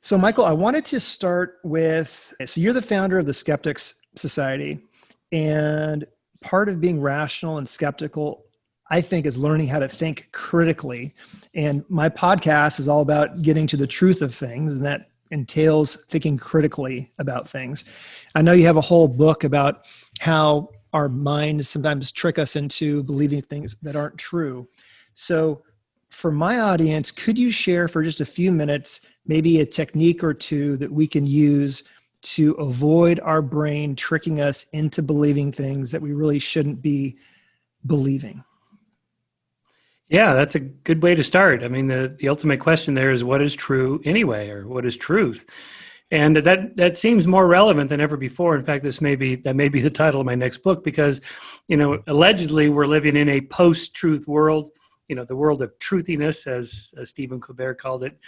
So, Michael, I wanted to start with, so you're the founder of the Skeptics Society, and part of being rational and skeptical, I think, is learning how to think critically. And my podcast is all about getting to the truth of things, and that entails thinking critically about things. I know you have a whole book about how our minds sometimes trick us into believing things that aren't true. So for my audience, could you share for just a few minutes, maybe a technique or two that we can use to avoid our brain tricking us into believing things that we really shouldn't be believing? Yeah, that's a good way to start. I mean, the ultimate question there is, what is true anyway, or what is truth? And that seems more relevant than ever before. In fact, that may be the title of my next book, because, allegedly we're living in a post-truth world, the world of truthiness, as Stephen Colbert called it,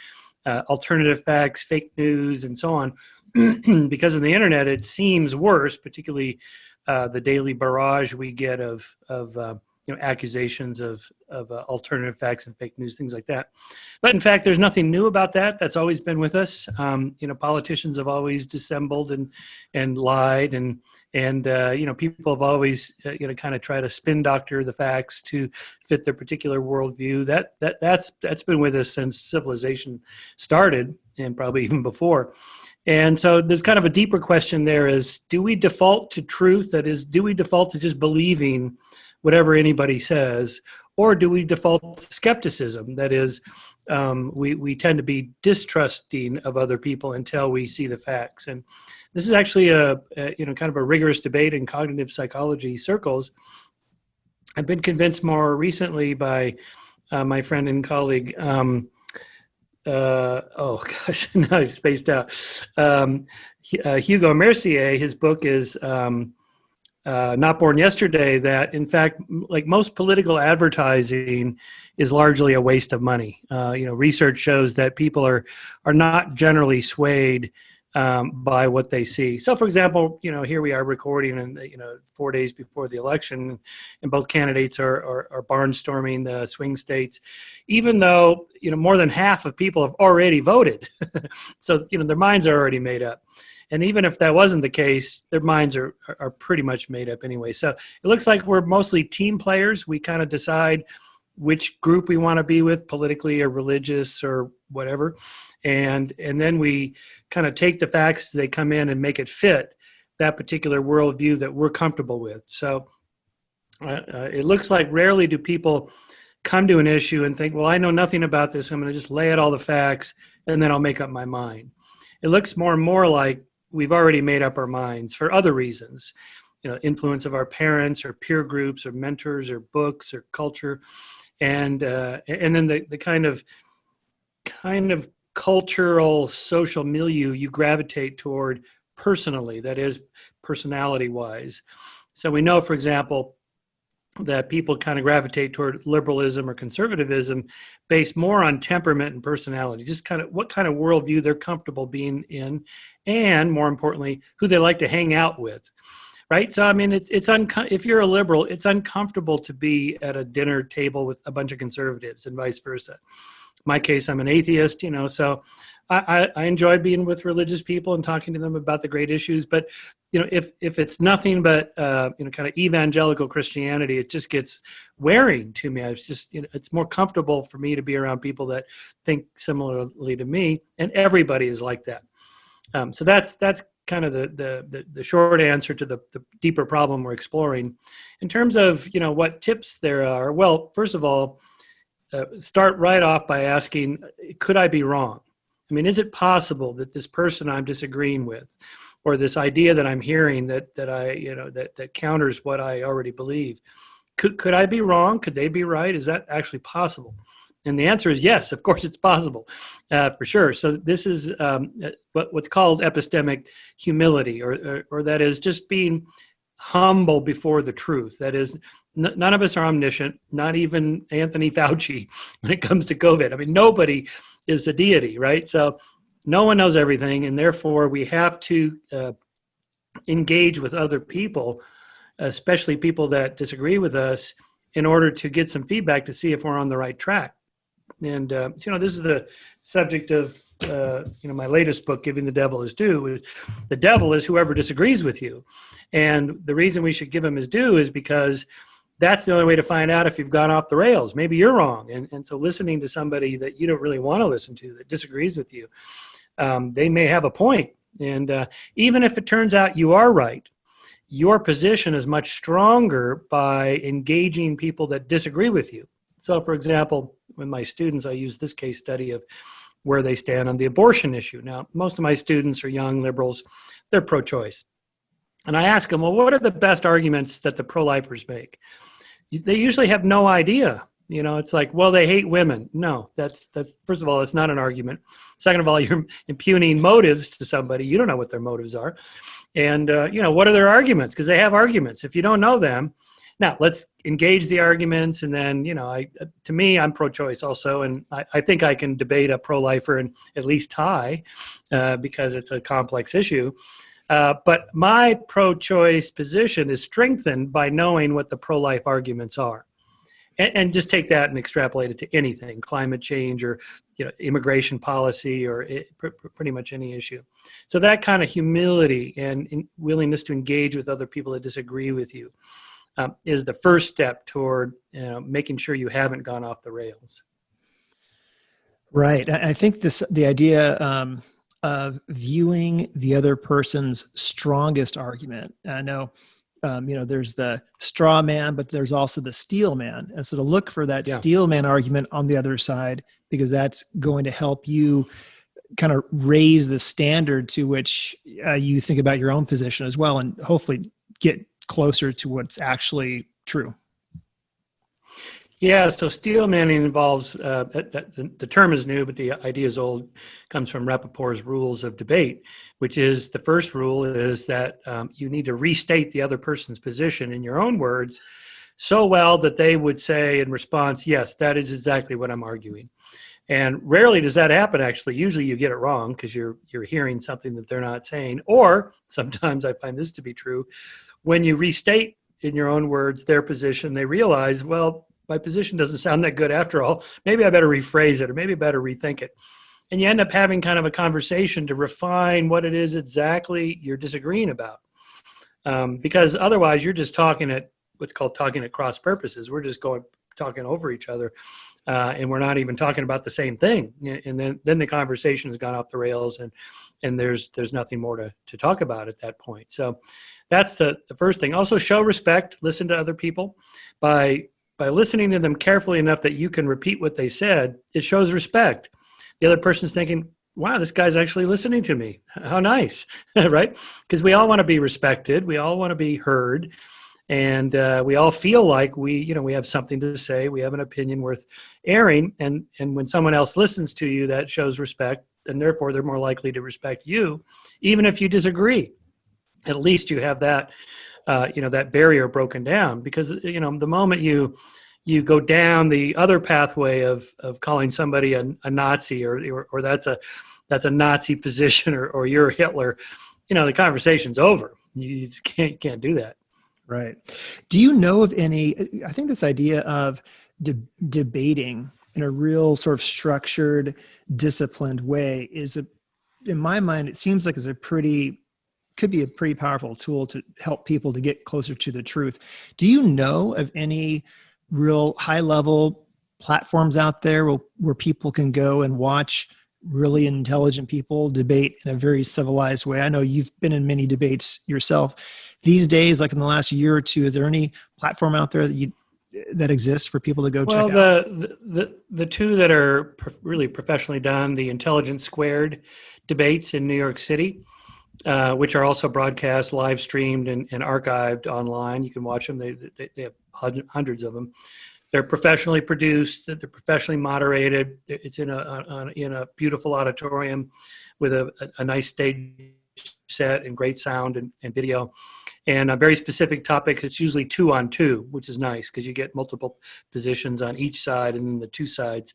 alternative facts, fake news, and so on. Because of the internet, it seems worse, particularly the daily barrage we get of accusations of alternative facts and fake news, things like that. But in fact, there's nothing new about that. That's always been with us. Politicians have always dissembled and lied, and people have always kind of try to spin doctor the facts to fit their particular worldview. That's been with us since civilization started, and probably even before. And so there's kind of a deeper question there: is, do we default to truth? That is, do we default to just believing whatever anybody says, or do we default to skepticism? That is, we tend to be distrusting of other people until we see the facts. And this is actually a kind of a rigorous debate in cognitive psychology circles. I've been convinced more recently by my friend and colleague. Now I've spaced out. Hugo Mercier. His book is Not Born Yesterday, that in fact, like most political advertising, is largely a waste of money. Research shows that people are not generally swayed by what they see. So, for example, here we are recording, and 4 days before the election, and both candidates are barnstorming the swing states, even though more than half of people have already voted. So their minds are already made up. And even if that wasn't the case, their minds are pretty much made up anyway. So it looks like we're mostly team players. We kind of decide which group we want to be with, politically or religious or whatever. And then we kind of take the facts as they come in and make it fit that particular worldview that we're comfortable with. So it looks like rarely do people come to an issue and think, well, I know nothing about this. I'm going to just lay out all the facts and then I'll make up my mind. It looks more and more like we've already made up our minds for other reasons, influence of our parents or peer groups or mentors or books or culture. And then the kind of cultural social milieu you gravitate toward personally, that is, personality wise. So we know, for example, that people kind of gravitate toward liberalism or conservatism based more on temperament and personality, just kind of what kind of worldview they're comfortable being in, and more importantly, who they like to hang out with, right? So, I mean, if you're a liberal, it's uncomfortable to be at a dinner table with a bunch of conservatives and vice versa. In my case, I'm an atheist, so I enjoy being with religious people and talking to them about the great issues. But if it's nothing but kind of evangelical Christianity, it just gets wearing to me. It's more comfortable for me to be around people that think similarly to me, and everybody is like that. So that's kind of the short answer to the deeper problem we're exploring. In terms of what tips there are, well, first of all, start right off by asking, could I be wrong? I mean, is it possible that this person I'm disagreeing with, or this idea that I'm hearing that counters what I already believe, could I be wrong? Could they be right? Is that actually possible? And the answer is yes, of course it's possible, for sure. So this is what's called epistemic humility, or that is just being humble before the truth. That is, none of us are omniscient, not even Anthony Fauci when it comes to COVID. I mean, nobody is a deity, right? So no one knows everything, and therefore we have to engage with other people, especially people that disagree with us, in order to get some feedback to see if we're on the right track. And, this is the subject of, my latest book, Giving the Devil His Due. The devil is whoever disagrees with you. And the reason we should give him his due is because that's the only way to find out if you've gone off the rails. Maybe you're wrong. And so listening to somebody that you don't really want to listen to, that disagrees with you, they may have a point. And even if it turns out you are right, your position is much stronger by engaging people that disagree with you. So, for example, with my students, I use this case study of where they stand on the abortion issue. Now, most of my students are young liberals. They're pro-choice. And I ask them, well, what are the best arguments that the pro-lifers make? They usually have no idea. It's like, well, they hate women. No, that's first of all, it's not an argument. Second of all, you're impugning motives to somebody. You don't know what their motives are. And, what are their arguments? Because they have arguments. If you don't know them, now let's engage the arguments. And then, to me, I'm pro-choice also. And I think I can debate a pro-lifer and at least tie because it's a complex issue. But my pro-choice position is strengthened by knowing what the pro-life arguments are. And just take that and extrapolate it to anything, climate change or immigration policy or pretty much any issue. So that kind of humility and willingness to engage with other people that disagree with you is the first step toward making sure you haven't gone off the rails. Right. I think the idea of viewing the other person's strongest argument. I know. There's the straw man, but there's also the steel man. And so to look for that steel man argument on the other side, because that's going to help you kind of raise the standard to which you think about your own position as well, and hopefully get closer to what's actually true. Yeah, so steel manning involves, the term is new, but the idea is old, comes from Rappaport's rules of debate, which is the first rule is that you need to restate the other person's position in your own words so well that they would say in response, yes, that is exactly what I'm arguing. And rarely does that happen, actually. Usually you get it wrong because you're hearing something that they're not saying. Or sometimes I find this to be true. When you restate in your own words their position, they realize, well, my position doesn't sound that good after all. Maybe I better rephrase it, or maybe I better rethink it. And you end up having kind of a conversation to refine what it is exactly you're disagreeing about. Because otherwise you're just talking at what's called talking at cross purposes. We're just talking over each other. And we're not even talking about the same thing. And then the conversation has gone off the rails and there's nothing more to talk about at that point. So that's the first thing. Also show respect, listen to other people. By listening to them carefully enough that you can repeat what they said, it shows respect. The other person's thinking, wow, this guy's actually listening to me. How nice, right? Because we all want to be respected. We all want to be heard. And we all feel like we have something to say. We have an opinion worth airing. And when someone else listens to you, that shows respect. And therefore, they're more likely to respect you, even if you disagree. At least you have that that barrier broken down, because the moment you go down the other pathway of calling somebody a Nazi or that's a Nazi position or you're Hitler, the conversation's over. You just can't do that. Right. Do you know of any? I think this idea of debating in a real sort of structured, disciplined way in my mind, it seems like could be a pretty powerful tool to help people to get closer to the truth. Do you know of any real high-level platforms out there where people can go and watch really intelligent people debate in a very civilized way? I know you've been in many debates yourself. These days, like in the last year or two, is there any platform out there that exists for people to go check out? Well, the two that are really professionally done, the Intelligence Squared debates in New York City, which are also broadcast, live streamed, and archived online. You can watch them. They have hundreds of them. They're professionally produced. They're professionally moderated. It's in a beautiful auditorium with a nice stage set and great sound and video, and on very specific topics. It's usually 2-on-2, which is nice because you get multiple positions on each side and then the two sides.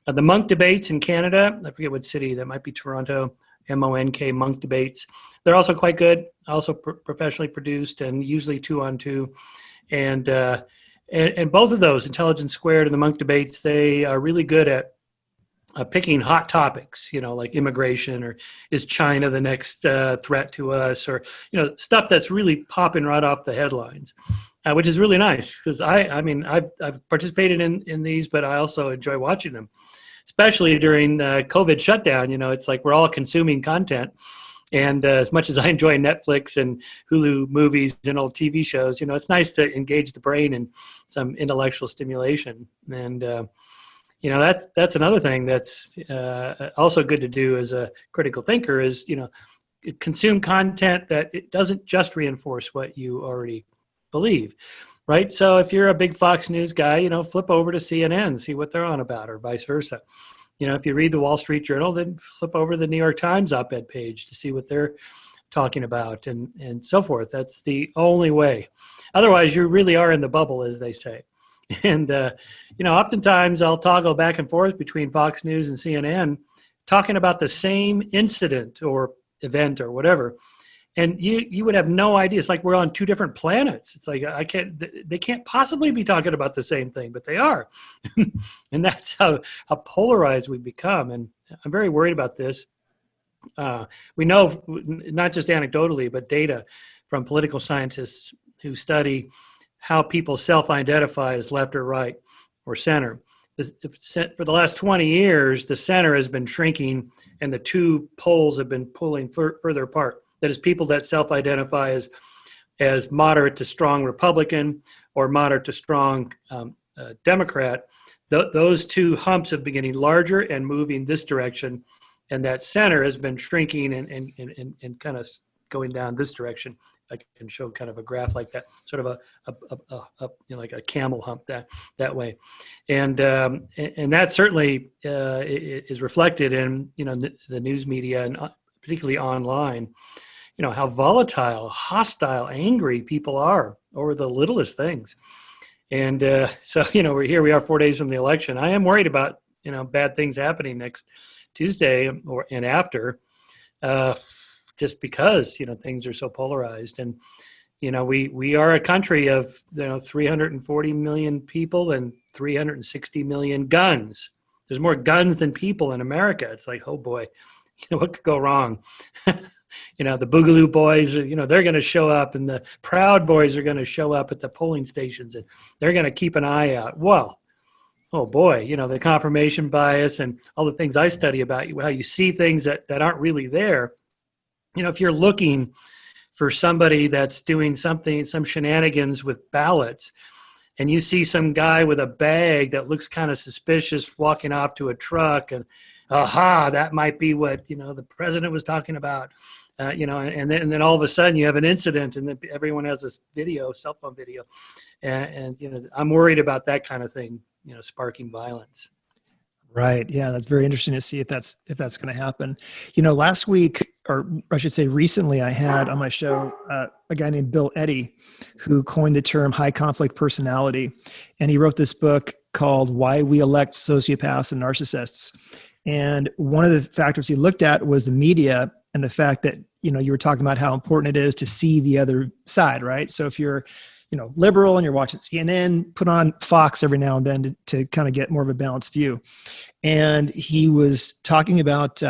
The Monk debates in Canada, I forget what city, that might be Toronto. MONK, Monk debates. They're also quite good, also professionally produced and usually 2-on-2. And both of those, Intelligence Squared and the Monk debates, they are really good at picking hot topics, like immigration, or is China the next threat to us, or stuff that's really popping right off the headlines, which is really nice because I've participated in these, but I also enjoy watching them, especially during COVID shutdown. It's like we're all consuming content, and as much as I enjoy Netflix and Hulu movies and old TV shows, it's nice to engage the brain in some intellectual stimulation. And that's another thing that's also good to do as a critical thinker is, consume content that it doesn't just reinforce what you already believe, right? So if you're a big Fox News guy, flip over to CNN, see what they're on about, or vice versa. If you read the Wall Street Journal, then flip over to the New York Times op-ed page to see what they're talking about, and so forth. That's the only way. Otherwise, you really are in the bubble, as they say. And, oftentimes I'll toggle back and forth between Fox News and CNN talking about the same incident or event or whatever. And you would have no idea. It's like we're on two different planets. It's like they can't possibly be talking about the same thing, but they are. And that's how polarized we become. And I'm very worried about this. We know, not just anecdotally, but data from political scientists who study how people self-identify as left or right or center. For the last 20 years, the center has been shrinking and the two poles have been pulling further apart. That is, people that self-identify as moderate to strong Republican or moderate to strong Democrat, those two humps have been getting larger and moving this direction, and that center has been shrinking and kind of going down this direction. I can show kind of a graph like that, sort of like a camel hump that way, and that certainly is reflected in the news media and particularly online. How volatile, hostile, angry people are over the littlest things, and so we are 4 days from the election. I am worried about bad things happening next Tuesday and after. Just because things are so polarized, and we are a country of 340 million people and 360 million guns. There's more guns than people in America. It's like, oh boy, what could go wrong? The Boogaloo Boys, they're going to show up, and the Proud Boys are going to show up at the polling stations, and they're going to keep an eye out. Well, oh boy, the confirmation bias and all the things I study about how you see things that aren't really there. If you're looking for somebody that's doing some shenanigans with ballots, and you see some guy with a bag that looks kind of suspicious walking off to a truck, and that might be what the president was talking about, and then all of a sudden you have an incident, and then everyone has this cell phone video, and I'm worried about that kind of thing, sparking violence. Right. Yeah, that's very interesting to see if that's going to happen. Last week, or I should say recently, I had on my show a guy named Bill Eddy, who coined the term high conflict personality. And he wrote this book called Why We Elect Sociopaths and Narcissists. And one of the factors he looked at was the media and the fact that, you were talking about how important it is to see the other side, right? So if you're liberal and you're watching CNN, put on Fox every now and then to kind of get more of a balanced view. And he was talking about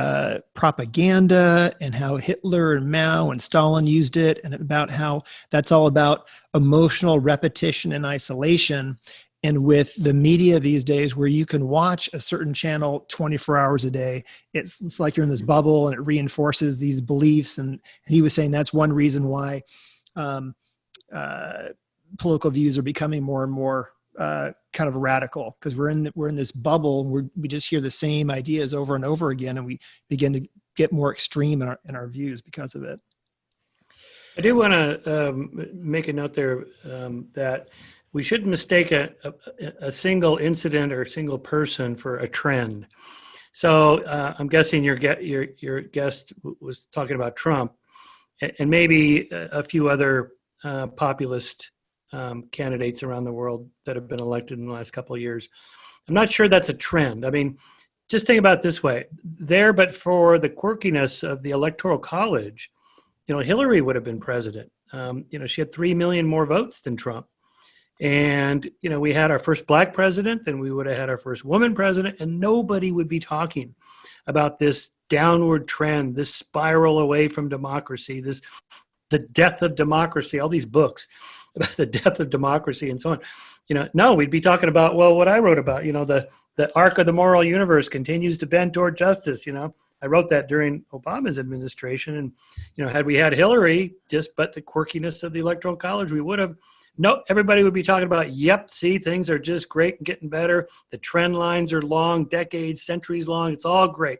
propaganda and how Hitler and Mao and Stalin used it, and about how that's all about emotional repetition and isolation. And with the media these days, where you can watch a certain channel 24 hours a day, it's like you're in this bubble, and it reinforces these beliefs. And he was saying that's one reason why political views are becoming more and more kind of radical, because we're in this bubble, and we just hear the same ideas over and over again, and we begin to get more extreme in our views because of it. I do want to make a note there that we shouldn't mistake a single incident or a single person for a trend. So I'm guessing your guest was talking about Trump, and maybe a few other populist candidates around the world that have been elected in the last couple of years. I'm not sure that's a trend. I mean, just think about it this way. But for the quirkiness of the Electoral College, Hillary would have been president. She had 3 million more votes than Trump. And, we had our first black president, then we would have had our first woman president, and nobody would be talking about this downward trend, this spiral away from democracy, the death of democracy, all these books about the death of democracy and so on. No, we'd be talking about, well, what I wrote about, the arc of the moral universe continues to bend toward justice. I wrote that during Obama's administration. And, had we had Hillary, but the quirkiness of the Electoral College, we would have, no, everybody would be talking about, yep, see, things are just great and getting better. The trend lines are long, decades, centuries long. It's all great.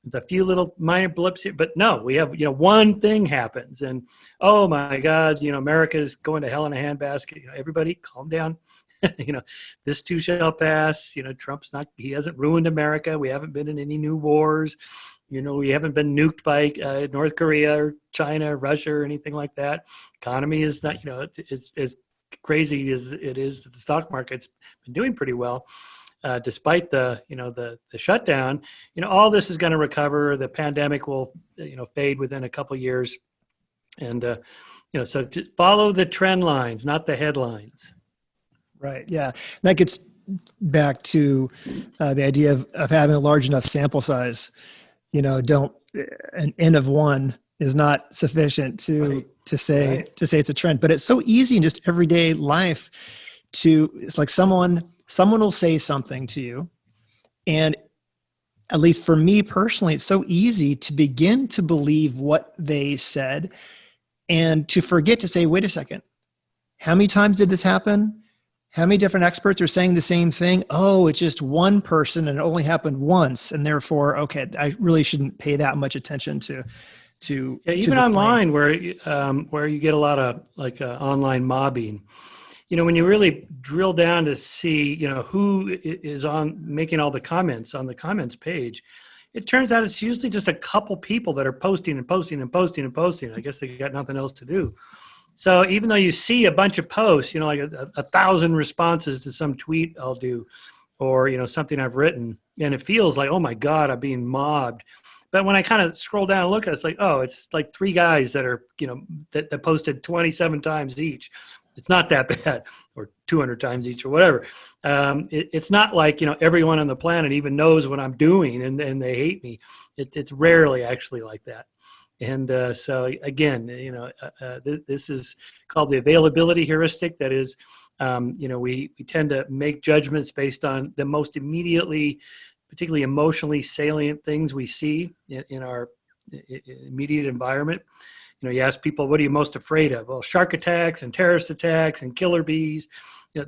The few little minor blips here, but no, we have, one thing happens and, oh my God, America's going to hell in a handbasket. Everybody calm down. This too shall pass. Trump's he hasn't ruined America. We haven't been in any new wars. We haven't been nuked by North Korea or China, or Russia, or anything like that. Economy is not, it's as crazy as it is that the stock market's been doing pretty well. Despite the shutdown, all this is going to recover. The pandemic will, fade within a couple of years. And, so just follow the trend lines, not the headlines. Right. Yeah. That gets back to the idea of having a large enough sample size. An N of one is not sufficient to say it's a trend, but it's so easy in just everyday life it's like someone will say something to you. And at least for me personally, it's so easy to begin to believe what they said and to forget to say, wait a second, how many times did this happen? How many different experts are saying the same thing? Oh, it's just one person and it only happened once. And therefore, okay, I really shouldn't pay that much attention to even online where you get a lot of online mobbing. When you really drill down to see, who is on making all the comments on the comments page, it turns out it's usually just a couple people that are posting and posting and posting and posting. I guess they got nothing else to do. So even though you see a bunch of posts, like 1,000 responses to some tweet I'll do, or, something I've written, and it feels like, oh my God, I'm being mobbed. But when I kind of scroll down and look at it, it's like, oh, it's like 3 guys that are, that posted 27 times each. It's not that bad, or 200 times each or whatever. It's not like, everyone on the planet even knows what I'm doing and they hate me. It's rarely actually like that. And so again, this is called the availability heuristic. That is, we tend to make judgments based on the most immediately, particularly emotionally salient things we see in our immediate environment. You ask people, what are you most afraid of? Well, shark attacks and terrorist attacks and killer bees,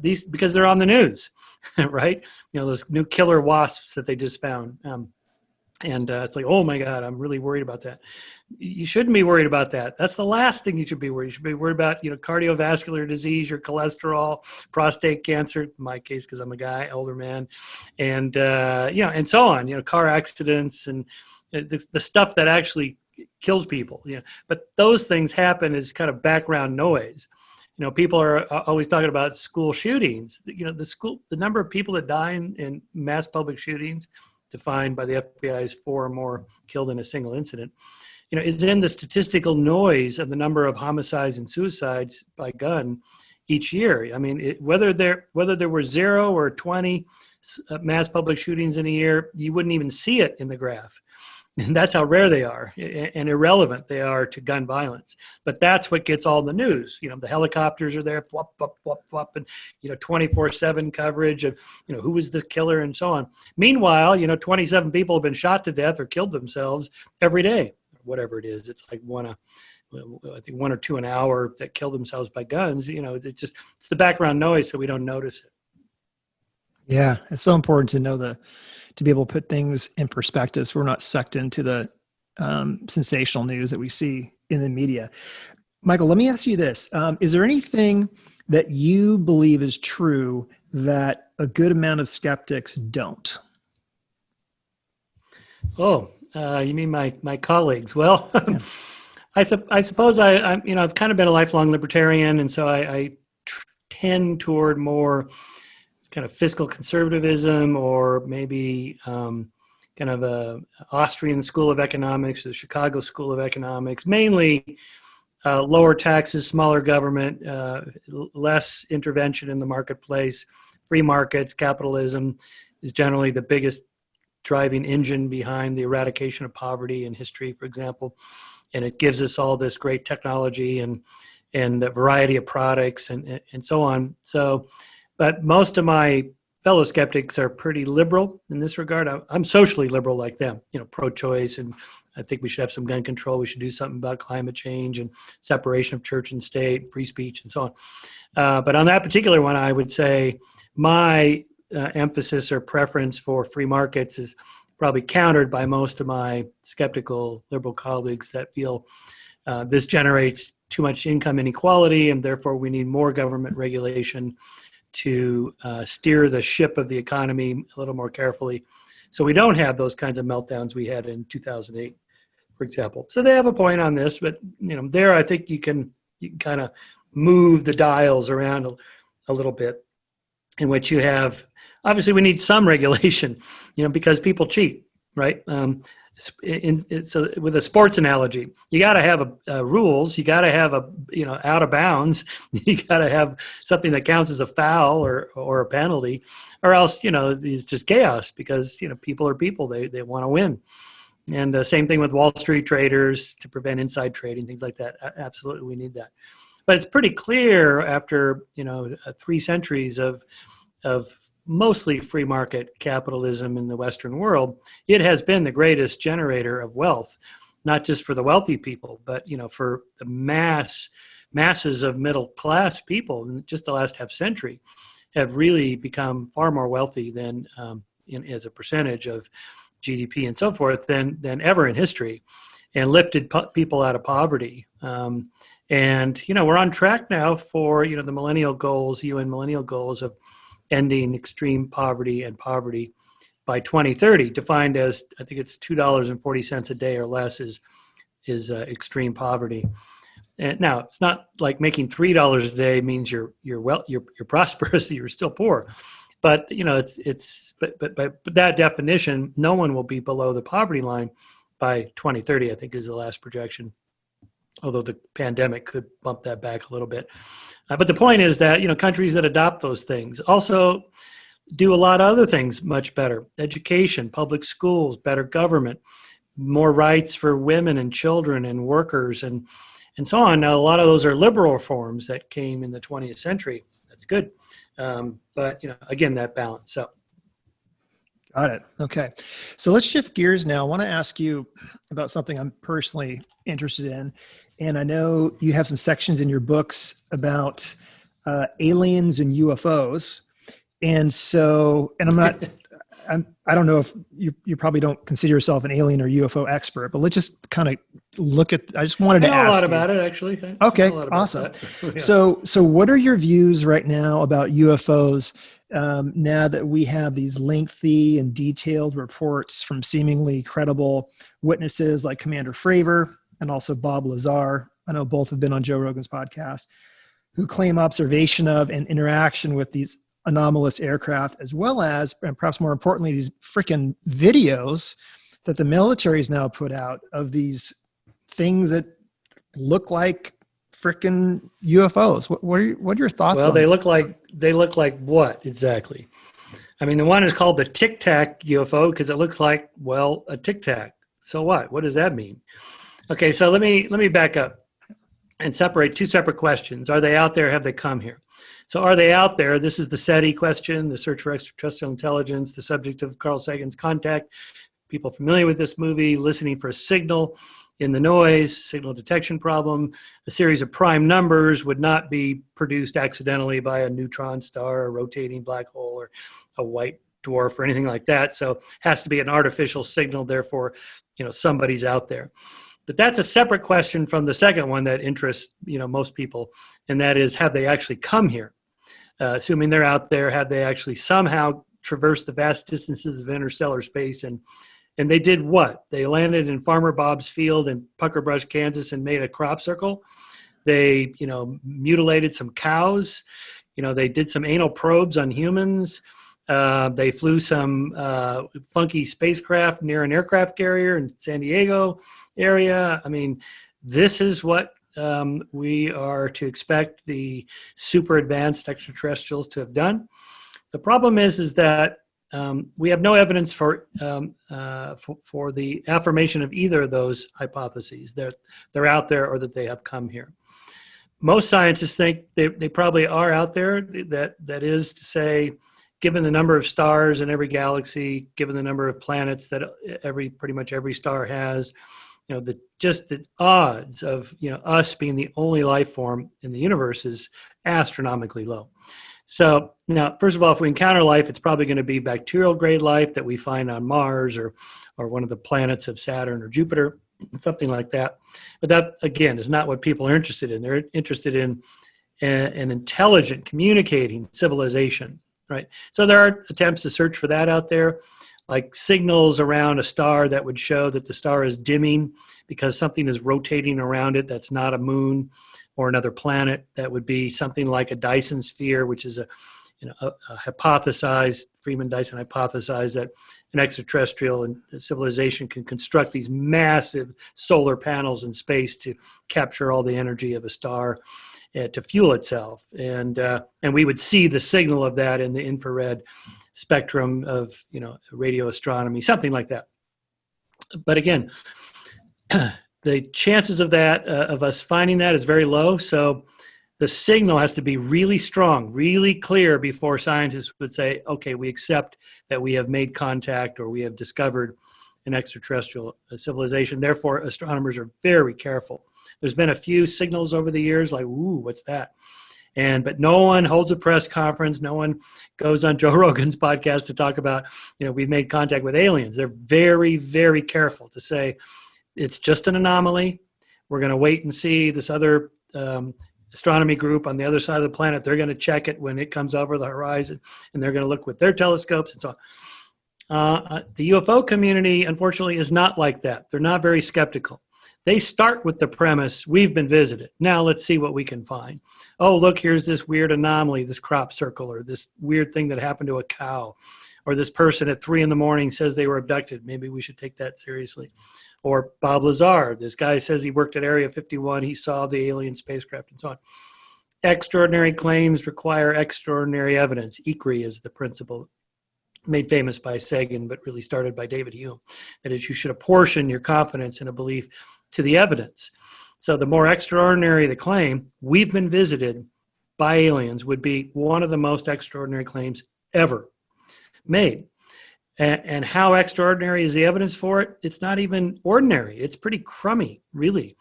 these, because they're on the news, right? Those new killer wasps that they just found. And it's like, oh my God, I'm really worried about that. You shouldn't be worried about that. That's the last thing you should be worried. You should be worried about, cardiovascular disease, your cholesterol, prostate cancer, in my case, because I'm a guy, older man, and, and so on, car accidents and the stuff that actually kills people. But those things happen as kind of background noise. People are always talking about school shootings. The number of people that die in mass public shootings, defined by the FBI as 4 or more killed in a single incident, is in the statistical noise of the number of homicides and suicides by gun each year. I mean, whether there were 0 or 20 mass public shootings in a year, you wouldn't even see it in the graph. And that's how rare they are and irrelevant they are to gun violence. But that's what gets all the news. The helicopters are there, flop, flop, flop, flop, and 24/7 coverage of who was the killer and so on. Meanwhile, 27 people have been shot to death or killed themselves every day, whatever it is. It's like I think 1 or 2 an hour that kill themselves by guns. It's the background noise, so we don't notice it. Yeah, it's so important to know to be able to put things in perspective so we're not sucked into the sensational news that we see in the media. Michael, let me ask you this. Is there anything that you believe is true that a good amount of skeptics don't? Oh, you mean my colleagues? Well, yeah. I suppose I've kind of been a lifelong libertarian, and so I tend toward more kind of fiscal conservatism, or maybe kind of a Austrian School of Economics, or the Chicago School of Economics, mainly lower taxes, smaller government, less intervention in the marketplace, free markets, capitalism is generally the biggest driving engine behind the eradication of poverty in history, for example. And it gives us all this great technology and the variety of products and so on. So, but most of my fellow skeptics are pretty liberal in this regard. I'm socially liberal like them, pro-choice, and I think we should have some gun control. We should do something about climate change and separation of church and state, free speech, and so on. But on that particular one, I would say my emphasis or preference for free markets is probably countered by most of my skeptical liberal colleagues that feel this generates too much income inequality, and therefore we need more government regulation to steer the ship of the economy a little more carefully, so we don't have those kinds of meltdowns we had in 2008, for example. So they have a point on this, but there I think you can kind of move the dials around a little bit, in which you have, obviously we need some regulation, because people cheat, right? So with a sports analogy, you got to have rules. You got to have out of bounds. You got to have something that counts as a foul or a penalty, or else it's just chaos, because people are people. They want to win. And same thing with Wall Street traders to prevent inside trading, things like that. Absolutely, we need that. But it's pretty clear after 3 centuries of mostly free market capitalism in the Western world, it has been the greatest generator of wealth, not just for the wealthy people, but for the masses of middle class people in just the last half century have really become far more wealthy than as a percentage of GDP and so forth than ever in history, and lifted people out of poverty. And we're on track now for the millennial goals, UN millennial goals of ending extreme poverty and poverty by 2030, defined as, I think it's $2.40 a day or less is extreme poverty. And now it's not like making $3 a day means you're prosperous, you're still poor. But but that definition, no one will be below the poverty line by 2030, I think is the last projection, although the pandemic could bump that back a little bit. But the point is that, countries that adopt those things also do a lot of other things much better. Education, public schools, better government, more rights for women and children and workers and so on. Now, a lot of those are liberal reforms that came in the 20th century. That's good. But, again, that balance. So. Got it. Okay. So let's shift gears now. I want to ask you about something I'm personally interested in. And I know you have some sections in your books about aliens and UFOs. And so, and I don't know if you probably don't consider yourself an alien or UFO expert, but let's just kind of look at, I just wanted to ask you. I know a lot about it, actually. Okay, awesome. Yeah. So what are your views right now about UFOs now that we have these lengthy and detailed reports from seemingly credible witnesses like Commander Fravor and also Bob Lazar? I know both have been on Joe Rogan's podcast, who claim observation of and interaction with these anomalous aircraft, as well as, and perhaps more importantly, these freaking videos that the military has now put out of these things that look like freaking UFOs. What are your thoughts? Well, on they look like what exactly? I mean, the one is called the Tic Tac UFO because it looks like, well, a Tic Tac. So what? What does that mean? Okay, so let me back up and separate two separate questions. Are they out there? Have they come here? So are they out there? This is the SETI question, the search for extraterrestrial intelligence, the subject of Carl Sagan's Contact. People familiar with this movie, listening for a signal in the noise, signal detection problem. A series of prime numbers would not be produced accidentally by a neutron star, a rotating black hole, or a white dwarf, or anything like that. So it has to be an artificial signal. Therefore, somebody's out there. But that's a separate question from the second one that interests most people, and that is, have they actually come here? Assuming they're out there, have they actually somehow traversed the vast distances of interstellar space? And they did what? They landed in Farmer Bob's field in Pucker Brush, Kansas, and made a crop circle. They, mutilated some cows. They did some anal probes on humans. They flew some funky spacecraft near an aircraft carrier in San Diego area. I mean, this is what we are to expect the super advanced extraterrestrials to have done. The problem is that we have no evidence for the affirmation of either of those hypotheses. They're out there or that they have come here. Most scientists think they probably are out there. That is to say, given the number of stars in every galaxy, given the number of planets that pretty much every star has, the odds of us being the only life form in the universe is astronomically low. So now, first of all, if we encounter life, it's probably going to be bacterial grade life that we find on Mars or one of the planets of Saturn or Jupiter, something like that. But that, again, is not what people are interested in. They're interested in an intelligent, communicating civilization, right? So there are attempts to search for that out there, like signals around a star that would show that the star is dimming because something is rotating around it that's not a moon or another planet. That would be something like a Dyson sphere, which is a hypothesized, Freeman Dyson hypothesized that an extraterrestrial civilization can construct these massive solar panels in space to capture all the energy of a star to fuel itself. And we would see the signal of that in the infrared spectrum of, radio astronomy, something like that. But again, the chances of that, of us finding that is very low. So the signal has to be really strong, really clear before scientists would say, okay, we accept that we have made contact or we have discovered an extraterrestrial civilization. Therefore, astronomers are very careful. There's been a few signals over the years like, ooh, what's that? But no one holds a press conference. No one goes on Joe Rogan's podcast to talk about, we've made contact with aliens. They're very, very careful to say it's just an anomaly. We're going to wait and see this other astronomy group on the other side of the planet. They're going to check it when it comes over the horizon, and they're going to look with their telescopes and so on. The UFO community, unfortunately, is not like that. They're not very skeptical. They start with the premise, we've been visited. Now let's see what we can find. Oh, look, here's this weird anomaly, this crop circle, or this weird thing that happened to a cow, or this person at 3 a.m. says they were abducted. Maybe we should take that seriously. Or Bob Lazar, this guy says he worked at Area 51, he saw the alien spacecraft and so on. Extraordinary claims require extraordinary evidence. ECRI is the principle made famous by Sagan, but really started by David Hume. That is, you should apportion your confidence in a belief to the evidence. So the more extraordinary the claim, we've been visited by aliens, would be one of the most extraordinary claims ever made. And how extraordinary is the evidence for it? It's not even ordinary. It's pretty crummy, really.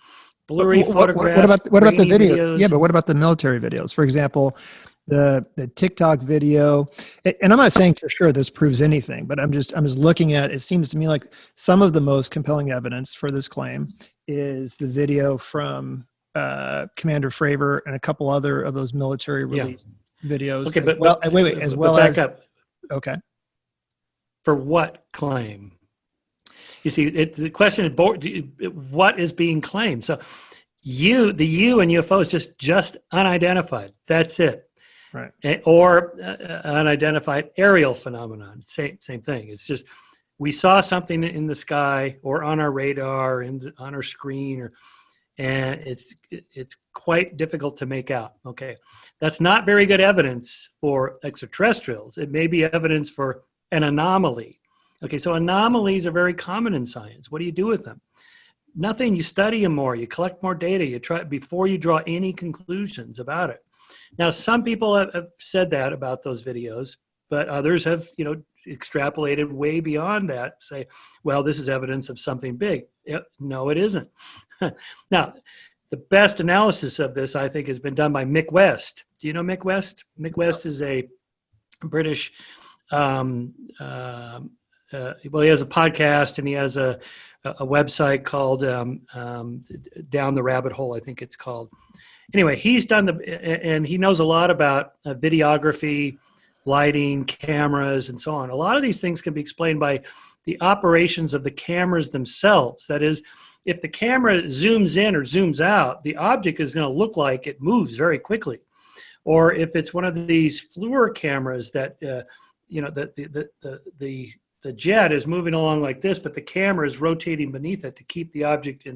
Blurry photographs. What about the video? Videos. Yeah, but what about the military videos? For example, the TikTok video. And I'm not saying for sure this proves anything, but I'm just looking at. It seems to me like some of the most compelling evidence for this claim is the video from Commander Fravor and a couple other of those military release videos. Okay, back up. Okay. For what claim? You see, the question is, what is being claimed? So the U in UFO is just unidentified. That's it. Right. Or unidentified aerial phenomenon. Same thing. It's just we saw something in the sky or on our radar and on our screen, and it's quite difficult to make out. Okay, that's not very good evidence for extraterrestrials. It may be evidence for an anomaly. Okay, so anomalies are very common in science. What do you do with them? Nothing. You study them more. You collect more data. You try before you draw any conclusions about it. Now, some people have said that about those videos, but others have, extrapolated way beyond that. Say, well, this is evidence of something big. No, it isn't. Now, the best analysis of this, I think, has been done by Mick West. Do you know Mick West? Mick West is a British. He has a podcast and he has a website called Down the Rabbit Hole, I think it's called. Anyway, he's done and he knows a lot about videography, lighting, cameras, and so on. A lot of these things can be explained by the operations of the cameras themselves. That is, if the camera zooms in or zooms out, the object is going to look like it moves very quickly. Or if it's one of these FLIR cameras that the jet is moving along like this, but the camera is rotating beneath it to keep the object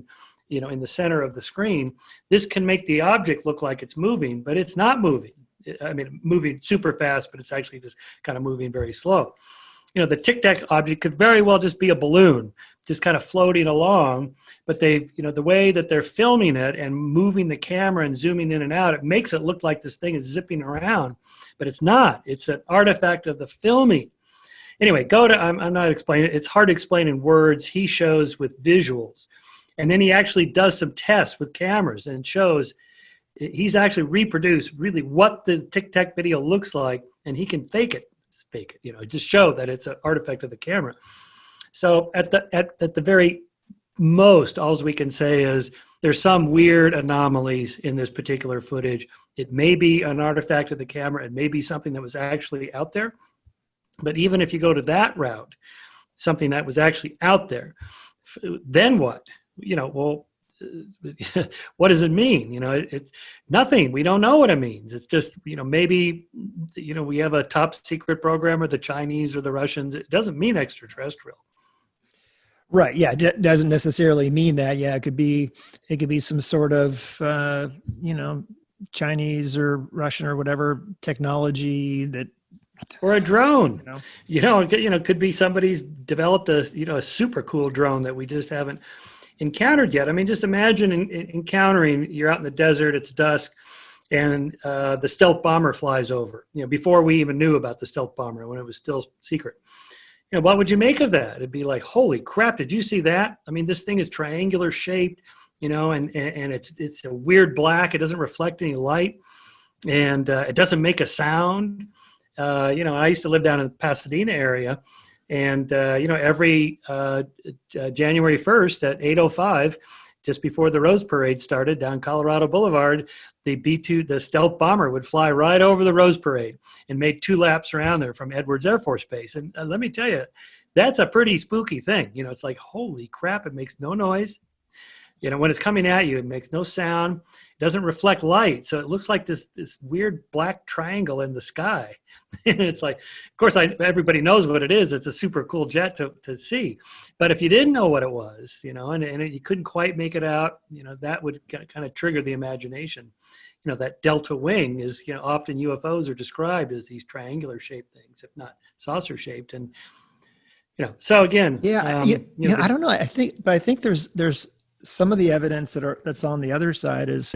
in the center of the screen, this can make the object look like it's moving, but it's not moving. I mean, moving super fast, but it's actually just kind of moving very slow. The Tic Tac object could very well just be a balloon, just kind of floating along, but they've, the way that they're filming it and moving the camera and zooming in and out, it makes it look like this thing is zipping around, but it's not. It's an artifact of the filming. Anyway, I'm not explaining it. It's hard to explain in words. He shows with visuals. And then he actually does some tests with cameras and shows he's actually reproduced really what the Tic Tac video looks like, and he can fake it, just show that it's an artifact of the camera. So at the very most, all we can say is there's some weird anomalies in this particular footage. It may be an artifact of the camera. It may be something that was actually out there. But even if you go to that route, something that was actually out there, then what? What does it mean? It's nothing. We don't know what it means. It's just, maybe, we have a top secret program, or the Chinese or the Russians. It doesn't mean extraterrestrial. Right. Yeah. It doesn't necessarily mean that. Yeah. It could be some sort of, Chinese or Russian or whatever technology that, or a drone, could be somebody's developed a super cool drone that we just haven't encountered yet. I mean, just imagine encountering, you're out in the desert, it's dusk, and the stealth bomber flies over, before we even knew about the stealth bomber, when it was still secret. What would you make of that? It'd be like, holy crap, did you see that? I mean, this thing is triangular shaped, and it's a weird black. It doesn't reflect any light, and it doesn't make a sound. And I used to live down in the Pasadena area, and every January 1st at 8:05, just before the Rose Parade started down Colorado Boulevard, the B-2, the stealth bomber, would fly right over the Rose Parade and make 2 laps around there from Edwards Air Force Base. And let me tell you, that's a pretty spooky thing. It's like, holy crap, it makes no noise. When it's coming at you, it makes no sound. It doesn't reflect light. So it looks like this weird black triangle in the sky. And it's like, of course, everybody knows what it is. It's a super cool jet to see. But if you didn't know what it was, and you couldn't quite make it out, that would kind of trigger the imagination. That delta wing is, often UFOs are described as these triangular shaped things, if not saucer shaped. And, so again. I don't know. I think there's some of the evidence that's on the other side is,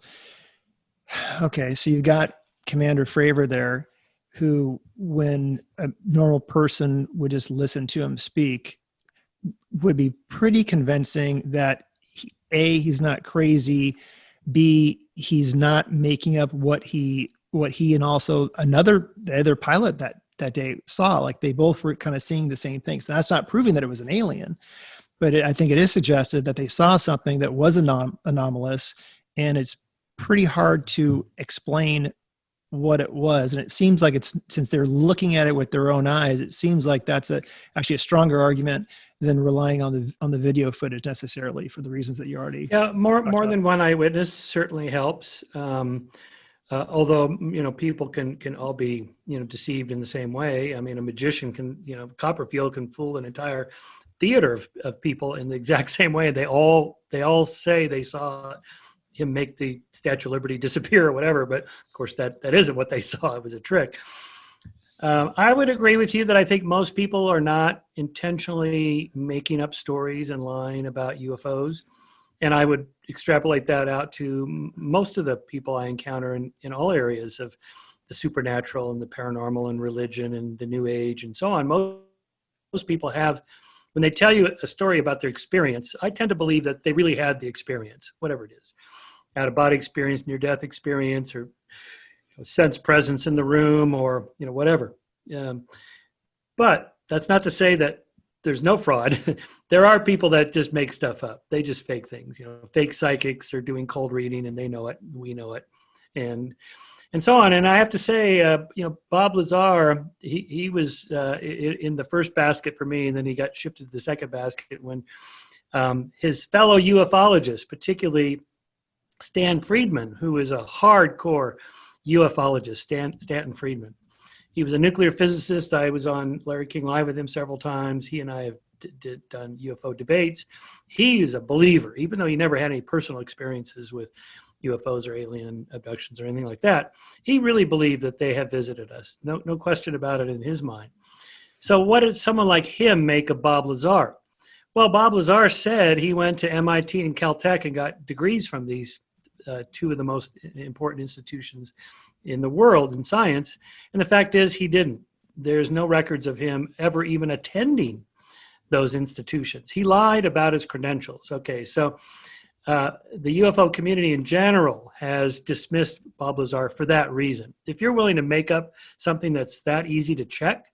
okay, so you've got Commander Fravor there, who, when a normal person would just listen to him speak, would be pretty convincing that A, he's not crazy, B, he's not making up what he and also the other pilot that day saw. Like, they both were kind of seeing the same things. And that's not proving that it was an alien. But I think it is suggested that they saw something that was anomalous, and it's pretty hard to explain what it was. And it seems like since they're looking at it with their own eyes, it seems like that's actually a stronger argument than relying on the video footage necessarily, for the reasons that you already. Yeah, more than one eyewitness certainly helps. Although, people can all be, deceived in the same way. I mean, a magician can, Copperfield can fool an entire theater of people in the exact same way. They all say they saw him make the Statue of Liberty disappear or whatever, but of course that isn't what they saw. It was a trick. I would agree with you that I think most people are not intentionally making up stories and lying about UFOs, and I would extrapolate that out to most of the people I encounter in all areas of the supernatural and the paranormal and religion and the New Age and so on. Most people have. When they tell you a story about their experience, I tend to believe that they really had the experience, whatever it is, out-of-body experience, near-death experience, or sense presence in the room, or whatever. But that's not to say that there's no fraud. There are people that just make stuff up. They just fake things. Fake psychics are doing cold reading, and they know it, we know it, and so on. And I have to say, Bob Lazar, he was in the first basket for me, and then he got shifted to the second basket when his fellow ufologists, particularly Stan Friedman, who is a hardcore ufologist, Stanton Friedman. He was a nuclear physicist. I was on Larry King Live with him several times. He and I have done UFO debates. He is a believer, even though he never had any personal experiences with UFOs or alien abductions or anything like that. He really believed that they have visited us. No question about it in his mind. So what did someone like him make of Bob Lazar? Well, Bob Lazar said he went to MIT and Caltech and got degrees from these two of the most important institutions in the world in science. And the fact is he didn't. There's no records of him ever even attending those institutions. He lied about his credentials. Okay, so the UFO community in general has dismissed Bob Lazar for that reason. If you're willing to make up something that's that easy to check,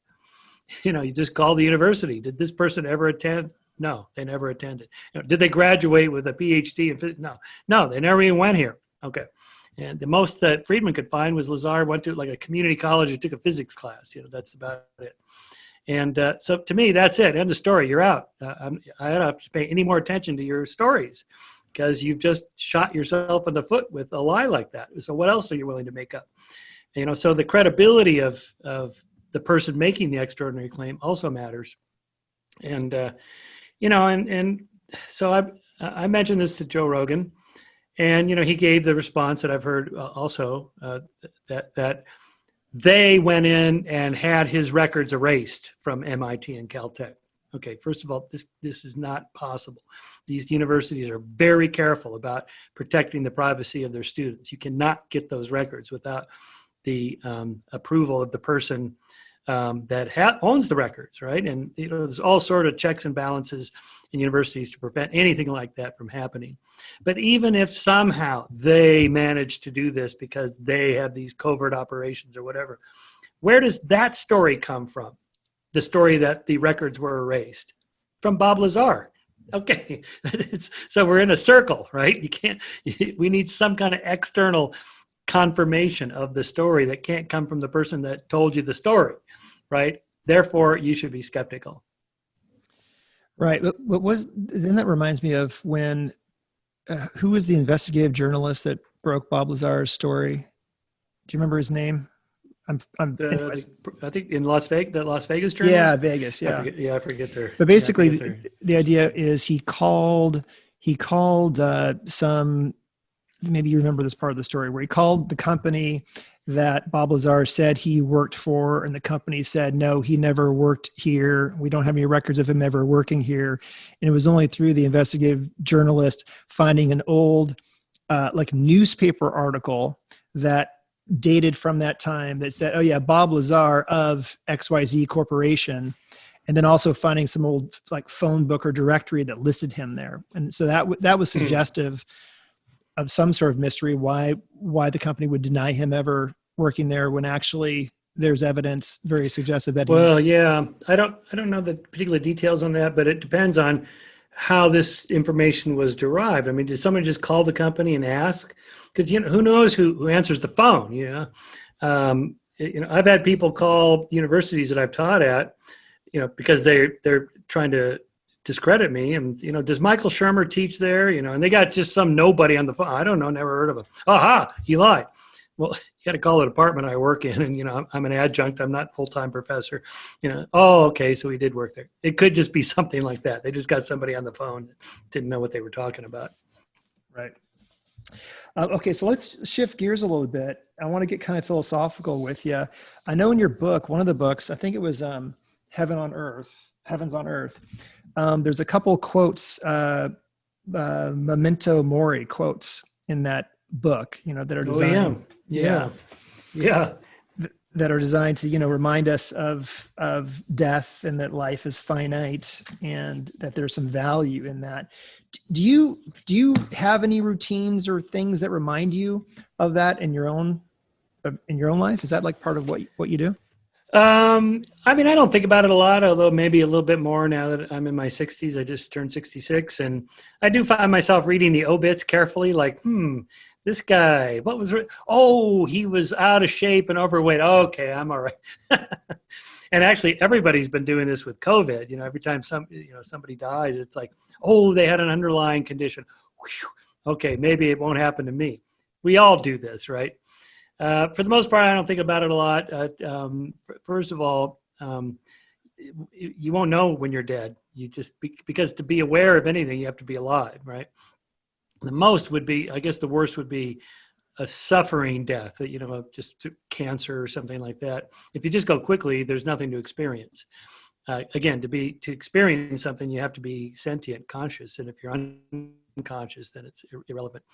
you just call the university. Did this person ever attend? No, they never attended. Did they graduate with a PhD in physics? No, they never even went here. Okay. And the most that Friedman could find was Lazar went to like a community college and took a physics class. That's about it. And so to me, that's it. End of story. You're out. I don't have to pay any more attention to your stories because you've just shot yourself in the foot with a lie like that. So what else are you willing to make up? So the credibility of the person making the extraordinary claim also matters. And, and so I mentioned this to Joe Rogan, and, he gave the response that I've heard also, that they went in and had his records erased from MIT and Caltech. Okay, first of all, this is not possible. These universities are very careful about protecting the privacy of their students. You cannot get those records without the approval of the person that owns the records, right? And there's all sort of checks and balances in universities to prevent anything like that from happening. But even if somehow they managed to do this because they have these covert operations or whatever, where does that story come from? The story that the records were erased? From Bob Lazar. Okay, so we're in a circle, right? We need some kind of external confirmation of the story that can't come from the person that told you the story, right? Therefore, you should be skeptical. Right. But then that reminds me of when, who was the investigative journalist that broke Bob Lazar's story? Do you remember his name? I think in Las Vegas, the Las Vegas journalist? Yeah, Vegas. Yeah. I forget their. But basically, the idea is he called some, maybe you remember this part of the story, where he called the company that Bob Lazar said he worked for, and the company said, no, he never worked here. We don't have any records of him ever working here. And it was only through the investigative journalist finding an old newspaper article that dated from that time that said, oh yeah, Bob Lazar of XYZ Corporation. And then also finding some old phone book or directory that listed him there. And so that was suggestive of some sort of mystery why the company would deny him ever working there when actually there's evidence very suggestive that I don't know the particular details on that, but it depends on how this information was derived. I mean, did someone just call the company and ask? Because who knows who answers the phone? I've had people call universities that I've taught at, because they're trying to discredit me. And, does Michael Shermer teach there? And they got just some nobody on the phone. I don't know, never heard of him. Aha, he lied. Well, you got to call the department I work in. And, I'm an adjunct. I'm not full-time professor. Oh, okay, so he did work there. It could just be something like that. They just got somebody on the phone, didn't know what they were talking about. Right. Okay, so let's shift gears a little bit. I want to get kind of philosophical with you. I know in your book, one of the books, I think it was Heavens on Earth. There's a couple quotes, memento mori quotes in that book, that are designed. Yeah. That are designed to, remind us of death and that life is finite and that there's some value in that. Do you have any routines or things that remind you of that in your own life? Is that part of what you do? I don't think about it a lot, although maybe a little bit more now that I'm in my 60s. I just turned 66, and I do find myself reading the obits carefully, this guy, what was it? Oh, he was out of shape and overweight. Okay, I'm all right. And actually, everybody's been doing this with COVID. Every time somebody dies, it's like, oh, they had an underlying condition. Whew. Okay, maybe it won't happen to me. We all do this, right? For the most part, I don't think about it a lot. First of all, you won't know when you're dead. You just, because to be aware of anything, you have to be alive, right? The most would be, I guess the worst would be a suffering death, just cancer or something like that. If you just go quickly, there's nothing to experience. Again, to experience something, you have to be sentient, conscious. And if you're unconscious, then it's irrelevant.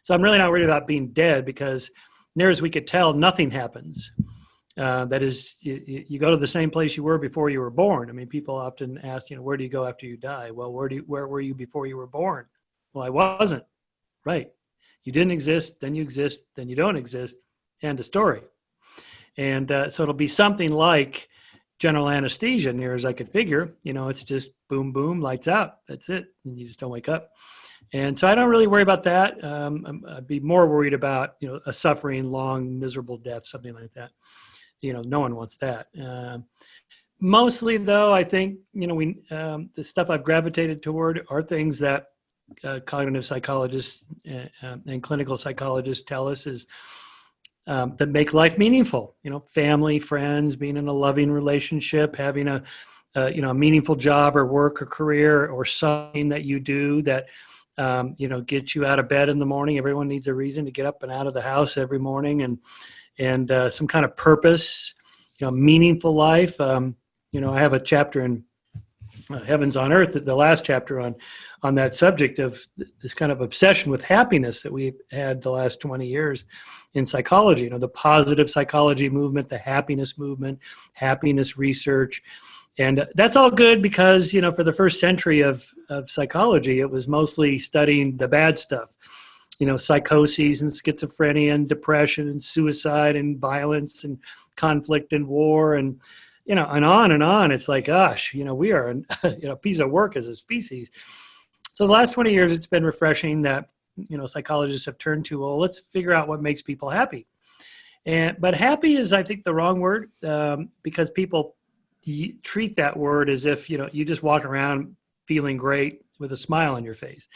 So I'm really not worried about being dead, because near as we could tell, nothing happens. That is, you go to the same place you were before you were born. I mean, people often ask, where do you go after you die? Well, where were you before you were born? Well, I wasn't. Right. You didn't exist, then you exist, then you don't exist. End of story. And so it'll be something like general anesthesia, near as I could figure. It's just boom, boom, lights out. That's it. And you just don't wake up. And so I don't really worry about that. I'd be more worried about, a suffering, long, miserable death, something like that. No one wants that. Mostly, though, I think, the stuff I've gravitated toward are things that cognitive psychologists and clinical psychologists tell us is that make life meaningful. Family, friends, being in a loving relationship, having a meaningful job or work or career, or something that you do that get you out of bed in the morning. Everyone needs a reason to get up and out of the house every morning, and some kind of purpose, meaningful life. I have a chapter in Heavens on Earth, the last chapter on that subject of this kind of obsession with happiness that we've had the last 20 years in psychology. The positive psychology movement, the happiness movement, happiness research. And that's all good because, for the first century of psychology, it was mostly studying the bad stuff. Psychoses and schizophrenia and depression and suicide and violence and conflict and war and, and on and on. It's like, gosh, we are a piece of work as a species. So the last 20 years, it's been refreshing that, psychologists have turned to, well, let's figure out what makes people happy. But happy is, I think, the wrong word because people treat that word as if, you just walk around feeling great with a smile on your face.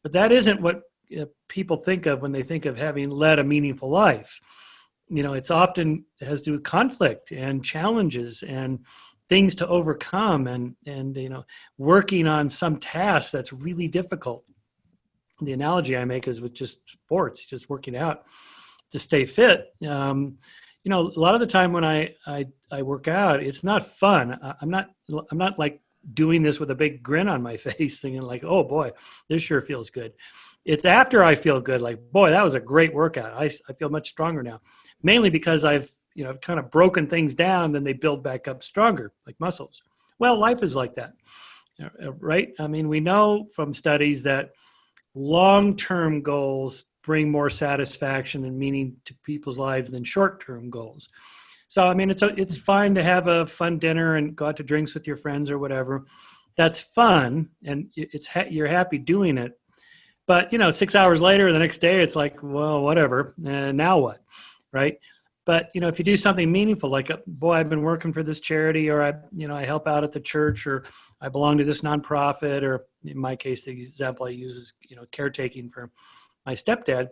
But that isn't what people think of when they think of having led a meaningful life. It's often has to do with conflict and challenges and things to overcome and working on some task that's really difficult. The analogy I make is with just sports, just working out to stay fit. A lot of the time when I work out, it's not fun. I'm not like doing this with a big grin on my face thinking like, oh boy, this sure feels good. It's after I feel good, like, boy, that was a great workout. I feel much stronger now, mainly because I've kind of broken things down, then they build back up stronger, like muscles. Well, life is like that, right? I mean, we know from studies that long-term goals bring more satisfaction and meaning to people's lives than short-term goals. So, I mean, it's fine to have a fun dinner and go out to drinks with your friends or whatever. That's fun, and you're happy doing it. But, 6 hours later, the next day, it's like, well, whatever. Now what, right? But, if you do something meaningful, like, boy, I've been working for this charity, or I help out at the church, or I belong to this nonprofit, or in my case, the example I use is, caretaking for my stepdad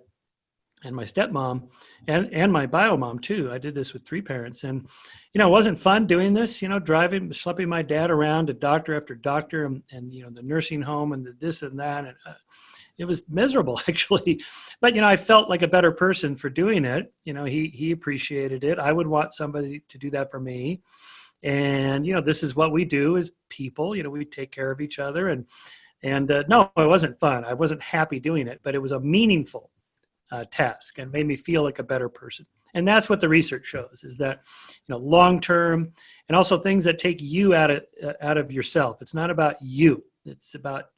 and my stepmom and my bio mom too. I did this with 3 parents, and, it wasn't fun doing this, schlepping my dad around to doctor after doctor and the nursing home and the this and that. And, it was miserable, actually. But, I felt like a better person for doing it. He appreciated it. I would want somebody to do that for me. And, this is what we do as people. We take care of each other. And no, it wasn't fun. I wasn't happy doing it, but it was a meaningful task and made me feel like a better person. And that's what the research shows, is that, long-term, and also things that take you out of yourself. It's not about you. It's about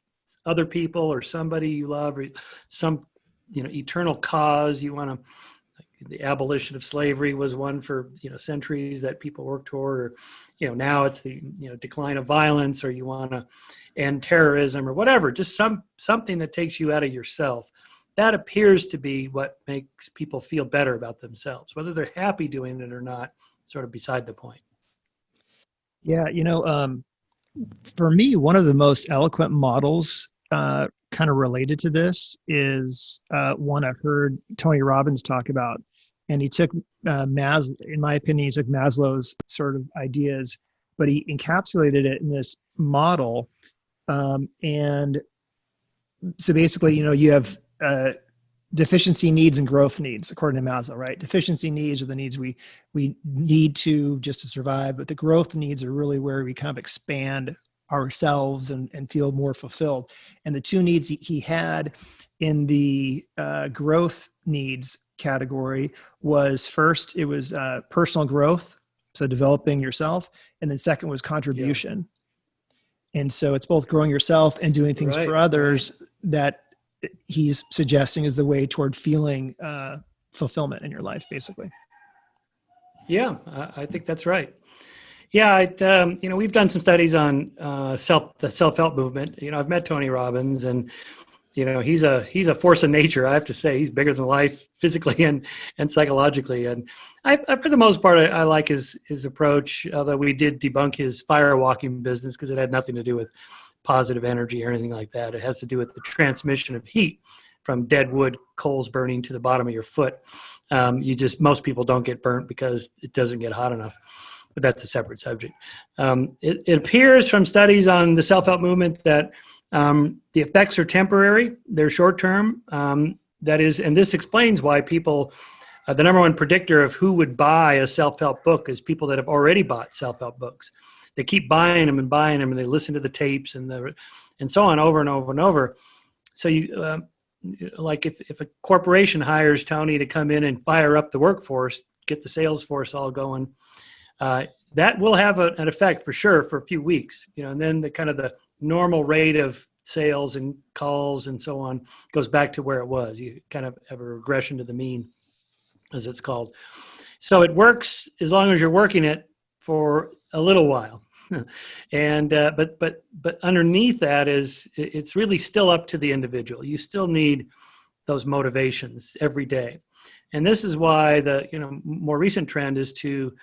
other people or somebody you love, or some, eternal cause you want to. Like the abolition of slavery was one for, centuries that people worked toward, or, now it's the, decline of violence, or you want to end terrorism or whatever, just something that takes you out of yourself. That appears to be what makes people feel better about themselves, whether they're happy doing it or not, sort of beside the point. Yeah. For me, one of the most eloquent models kind of related to this is one I've heard Tony Robbins talk about. And he took in my opinion, he took Maslow's sort of ideas but he encapsulated it in this model. And so basically, you have deficiency needs and growth needs, according to Maslow, right? Deficiency needs are the needs we need to just to survive, but the growth needs are really where we kind of expand ourselves and feel more fulfilled. And the two needs he had in the growth needs category was, first, it was personal growth, so developing yourself, and then second was contribution. Yeah. And so it's both growing yourself and doing things for others that he's suggesting is the way toward feeling fulfillment in your life, basically. Yeah, I think that's right. Yeah, we've done some studies on the self-help movement. I've met Tony Robbins, and he's a force of nature. I have to say, he's bigger than life, physically and psychologically. And I for the most part, I like his approach. Although we did debunk his firewalking business because it had nothing to do with positive energy or anything like that. It has to do with the transmission of heat from dead wood, coals burning to the bottom of your foot. Most people don't get burnt because it doesn't get hot enough. But that's a separate subject. It appears from studies on the self-help movement that the effects are temporary, they're short-term. That is, and this explains why people, the number one predictor of who would buy a self-help book is people that have already bought self-help books. They keep buying them, and they listen to the tapes and so on over and over and over. So like if a corporation hires Tony to come in and fire up the workforce, get the sales force all going, that will have an effect for sure for a few weeks, and then the normal rate of sales and calls and so on goes back to where it was. You kind of have a regression to the mean, as it's called. So it works as long as you're working it for a little while. And but underneath that it's really still up to the individual. You still need those motivations every day. And this is why the more recent trend is to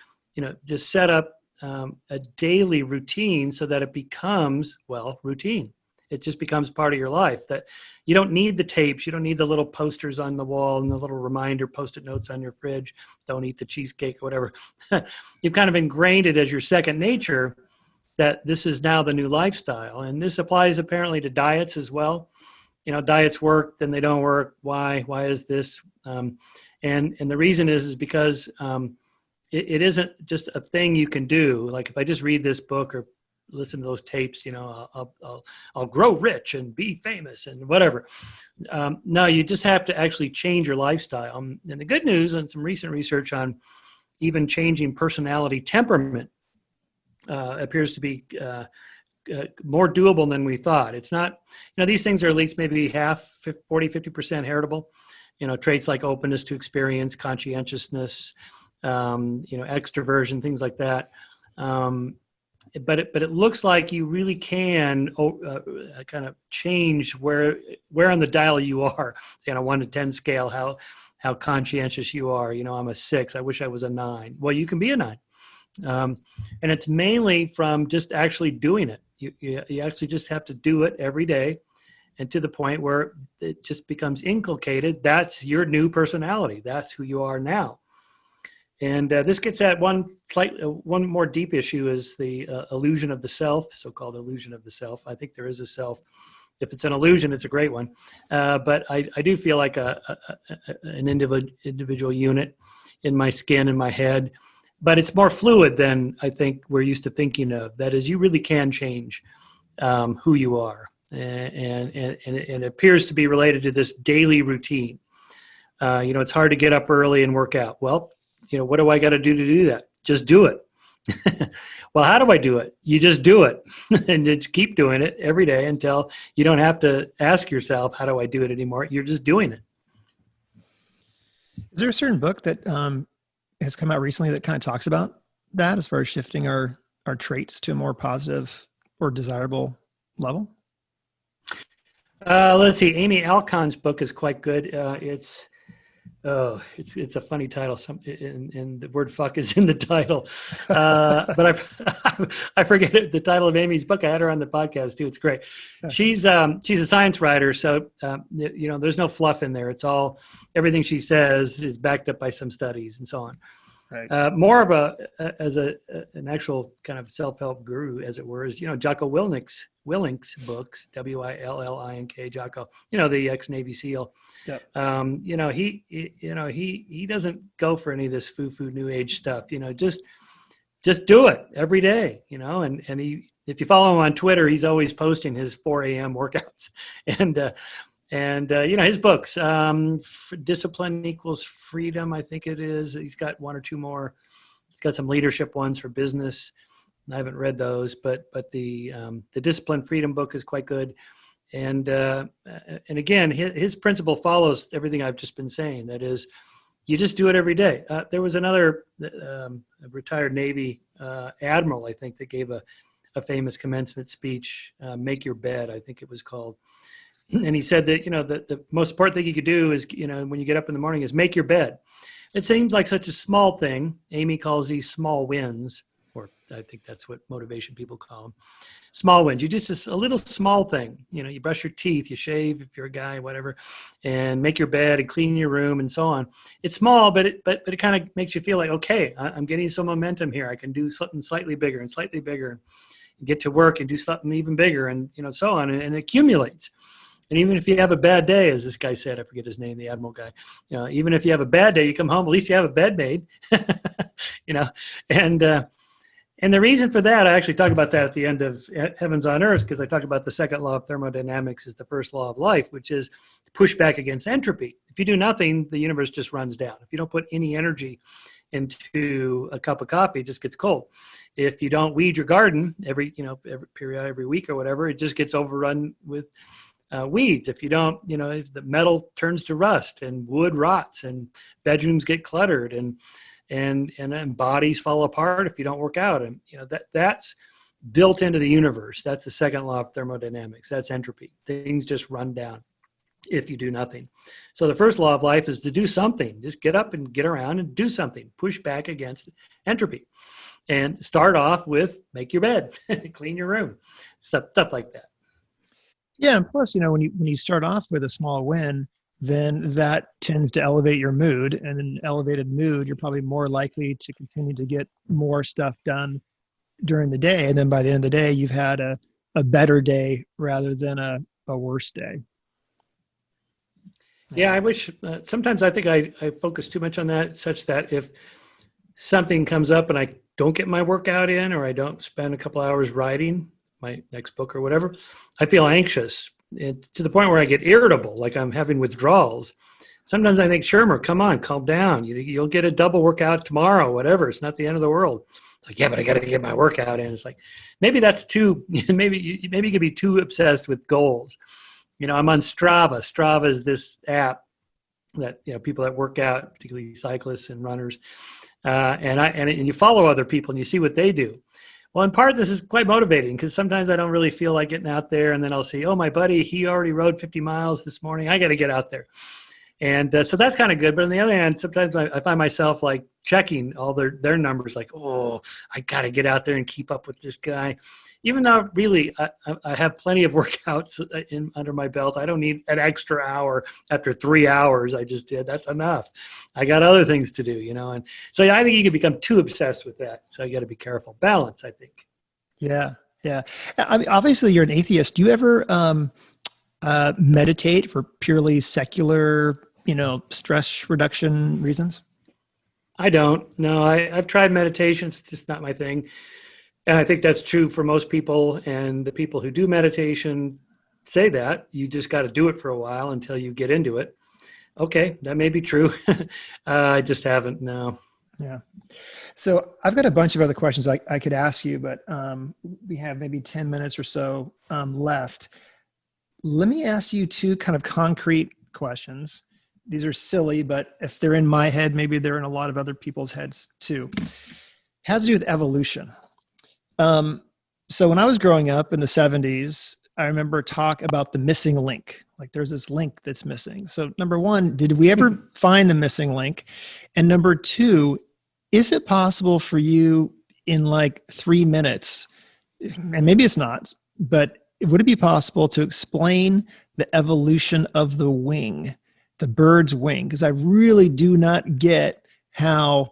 just set up a daily routine so that it becomes, routine. It just becomes part of your life, that you don't need the tapes. You don't need the little posters on the wall and the little reminder Post-it notes on your fridge. Don't eat the cheesecake or whatever. You've kind of ingrained it as your second nature that this is now the new lifestyle. And this applies apparently to diets as well. Diets work, then they don't work. Why? Why is this? And the reason is because it isn't just a thing you can do. Like if I just read this book or listen to those tapes, I'll grow rich and be famous and whatever. No, you just have to actually change your lifestyle. And the good news and some recent research on even changing personality temperament appears to be more doable than we thought. It's not, these things are at least maybe 50% heritable. Traits like openness to experience, conscientiousness, extroversion, things like that. But it looks like you really can kind of change where on the dial you are, 1 to 10 scale, how conscientious you are. I'm a 6. I wish I was a 9. Well, you can be a 9. And it's mainly from just actually doing it. You actually just have to do it every day, and to the point where it just becomes inculcated. That's your new personality. That's who you are now. And this gets at one more deep issue is the illusion of the self, so-called illusion of the self. I think there is a self. If it's an illusion, it's a great one. But I do feel like an individual unit in my skin, in my head. But it's more fluid than I think we're used to thinking of. That is, you really can change who you are. And it appears to be related to this daily routine. It's hard to get up early and work out. Well, what do I got to do that? Just do it. Well, how do I do it? You just do it and just keep doing it every day until you don't have to ask yourself, how do I do it anymore? You're just doing it. Is there a certain book that has come out recently that kind of talks about that as far as shifting our traits to a more positive or desirable level? Let's see. Amy Alcon's book is quite good. It's a funny title. And the word "fuck" is in the title, but I forget the title of Amy's book. I had her on the podcast too. It's great. She's a science writer, so there's no fluff in there. It's all, everything she says is backed up by some studies and so on. More of an actual kind of self-help guru, as it were, is, Jocko Willink's books, Willink, Jocko, the ex-Navy SEAL. Yep. He doesn't go for any of this foo-foo new age stuff. Just do it every day, and he, if you follow him on Twitter, he's always posting his 4 a.m. workouts and his books, Discipline Equals Freedom, I think it is. He's got one or two more. He's got some leadership ones for business. I haven't read those, but the Discipline Freedom book is quite good. And again, his principle follows everything I've just been saying. That is, you just do it every day. There was another retired Navy admiral, I think, that gave a famous commencement speech, Make Your Bed, I think it was called. And he said that, the most important thing you could do is, when you get up in the morning, is make your bed. It seems like such a small thing. Amy calls these small wins, or I think that's what motivation people call them. Small wins. You just a little small thing. You brush your teeth, you shave if you're a guy, whatever, and make your bed and clean your room and so on. It's small, but it kind of makes you feel like, okay, I'm getting some momentum here. I can do something slightly bigger, and get to work and do something even bigger, and so on, and it accumulates. And even if you have a bad day, as this guy said, I forget his name, the Admiral guy, even if you have a bad day, you come home, at least you have a bed made, and the reason for that, I actually talk about that at the end of Heavens on Earth, because I talk about the second law of thermodynamics is the first law of life, which is push back against entropy. If you do nothing, the universe just runs down. If you don't put any energy into a cup of coffee, it just gets cold. If you don't weed your garden every week or whatever, it just gets overrun with weeds. If you don't, if the metal turns to rust and wood rots and bedrooms get cluttered and bodies fall apart if you don't work out. And, that's built into the universe. That's the second law of thermodynamics. That's entropy. Things just run down if you do nothing. So the first law of life is to do something. Just get up and get around and do something. Push back against entropy. And start off with make your bed, clean your room, stuff like that. Yeah, and plus, when you start off with a small win, then that tends to elevate your mood, and in elevated mood, you're probably more likely to continue to get more stuff done during the day. And then by the end of the day, you've had a better day rather than a worse day. Yeah, I wish, sometimes I think I focus too much on that, such that if something comes up and I don't get my workout in, or I don't spend a couple hours writing my next book or whatever, I feel anxious to the point where I get irritable, like I'm having withdrawals. Sometimes I think, Shermer, come on, calm down. You'll get a double workout tomorrow, whatever. It's not the end of the world. It's like, yeah, but I got to get my workout in. It's like, maybe that's too, maybe you can be too obsessed with goals. I'm on Strava. Strava is this app that, people that work out, particularly cyclists and runners, and you follow other people and you see what they do. Well, in part, this is quite motivating because sometimes I don't really feel like getting out there, and then I'll see, oh, my buddy, he already rode 50 miles this morning. I got to get out there. And so that's kind of good. But on the other hand, sometimes I find myself like checking all their numbers, like, oh, I got to get out there and keep up with this guy. Even though really I have plenty of workouts under my belt. I don't need an extra hour after 3 hours I just did. That's enough. I got other things to do, And so I think you can become too obsessed with that. So you got to be careful. Balance, I think. Yeah. Yeah. I mean, obviously you're an atheist. Do you ever meditate for purely secular, stress reduction reasons? I don't. No, I've tried meditation. It's just not my thing. And I think that's true for most people. And the people who do meditation say that you just got to do it for a while until you get into it. Okay, that may be true. I just haven't. No. Yeah. So I've got a bunch of other questions I could ask you, but we have maybe 10 minutes or so left. Let me ask you two kind of concrete questions. These are silly, but if they're in my head, maybe they're in a lot of other people's heads too. Has to do with evolution. So when I was growing up in the 70s, I remember talk about the missing link. Like there's this link that's missing. So number one, did we ever find the missing link? And number two, is it possible for you in like 3 minutes, and maybe it's not, but would it be possible to explain the evolution of the wing, the bird's wing? Because I really do not get how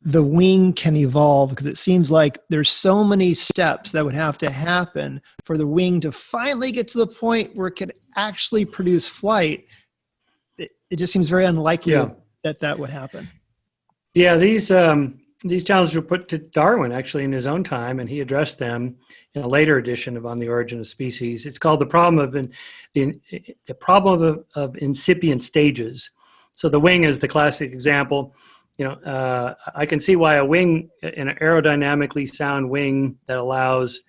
the wing can evolve, because it seems like there's so many steps that would have to happen for the wing to finally get to the point where it could actually produce flight. It just seems very unlikely that would happen. Yeah, these challenges were put to Darwin actually in his own time, and he addressed them in a later edition of On the Origin of Species. It's called the problem of incipient stages. So the wing is the classic example. I can see why a wing, an aerodynamically sound wing that allows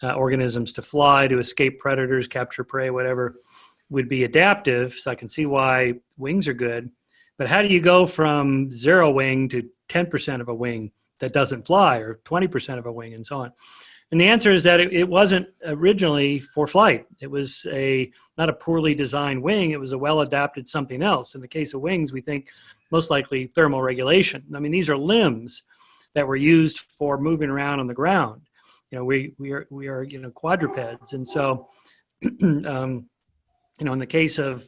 organisms to fly, to escape predators, capture prey, whatever, would be adaptive. So I can see why wings are good. But how do you go from 0 wing to 10% of a wing that doesn't fly, or 20% of a wing, and so on? And the answer is that it wasn't originally for flight. It was not a poorly designed wing. It was a well-adapted something else. In the case of wings, we think most likely thermal regulation. I mean, these are limbs that were used for moving around on the ground. We are quadrupeds, and so in the case of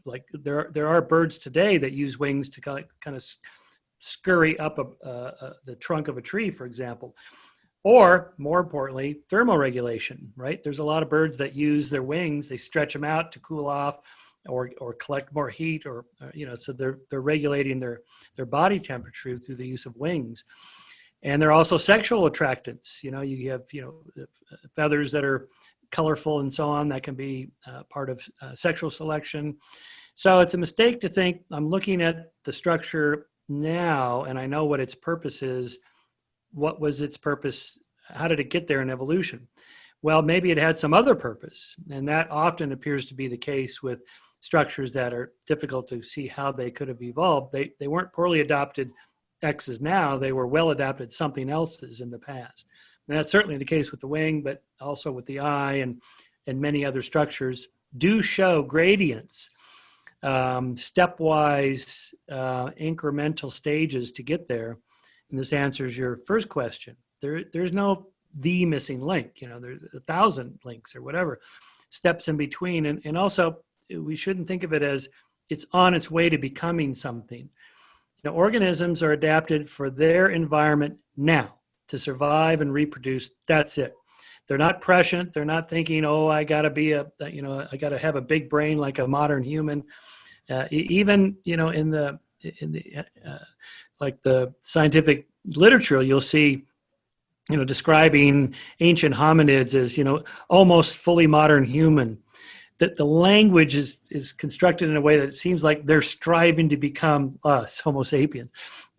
like there are birds today that use wings to kind of scurry up the trunk of a tree, for example. Or more importantly, thermal regulation, right? There's a lot of birds that use their wings, they stretch them out to cool off or collect more heat, or so they're regulating their body temperature through the use of wings. And they're also sexual attractants. You have feathers that are colorful and so on, that can be part of sexual selection. So it's a mistake to think I'm looking at the structure now and I know what its purpose is. What was its purpose? How did it get there in evolution? Well, maybe it had some other purpose. And that often appears to be the case with structures that are difficult to see how they could have evolved. They weren't poorly adapted X's now, they were well adapted something else's in the past. And that's certainly the case with the wing, but also with the eye and many other structures do show gradients, stepwise, incremental stages to get there. And this answers your first question. There's no the missing link. There's 1,000 links or whatever steps in between. And also, we shouldn't think of it as it's on its way to becoming something. Organisms are adapted for their environment now to survive and reproduce. That's it. They're not prescient. They're not thinking, I got to have a big brain like a modern human. Even in the like the scientific literature, you'll see, describing ancient hominids as, almost fully modern human. That the language is constructed in a way that it seems like they're striving to become us, Homo sapiens.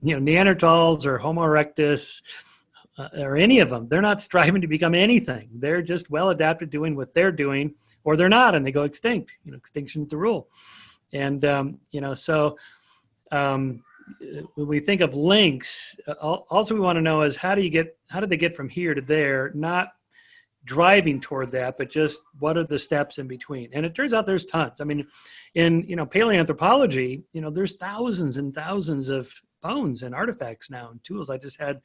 Neanderthals or Homo erectus or any of them, they're not striving to become anything. They're just well adapted doing what they're doing, or they're not, and they go extinct. Extinction's the rule. And, when we think of links, also we want to know is how did they get from here to there, not driving toward that, but just what are the steps in between? And it turns out there's tons. I mean, in paleoanthropology, there's thousands and thousands of bones and artifacts now and tools. I just had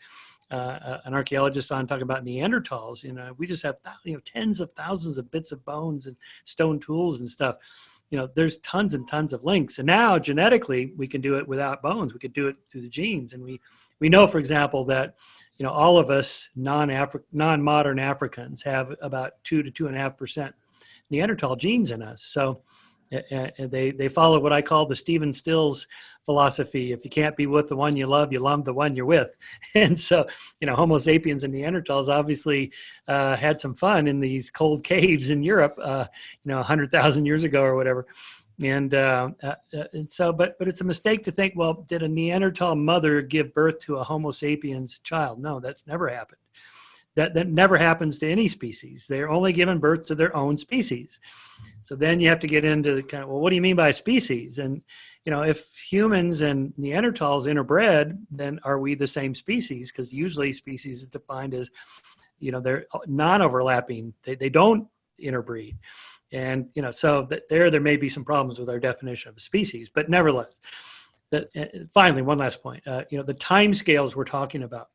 an archaeologist on talking about Neanderthals. We just have tens of thousands of bits of bones and stone tools and stuff. There's tons and tons of links. And now genetically, we can do it without bones. We could do it through the genes. And we know, for example, that all of us non-modern Africans have about 2 to 2.5% Neanderthal genes in us. So they follow what I call the Stephen Stills philosophy. If you can't be with the one you love the one you're with. And so, Homo sapiens and Neanderthals obviously had some fun in these cold caves in Europe, 100,000 years ago or whatever. And so, but it's a mistake to think, well, did a Neanderthal mother give birth to a Homo sapiens child? No, that's never happened. That never happens to any species. They're only given birth to their own species. So then you have to get into the kind of, well, what do you mean by species? And, if humans and Neanderthals interbred, then are we the same species? Because usually species is defined as, they're non-overlapping. They don't interbreed. And, so there may be some problems with our definition of a species, but nevertheless, finally, one last point, the time scales we're talking about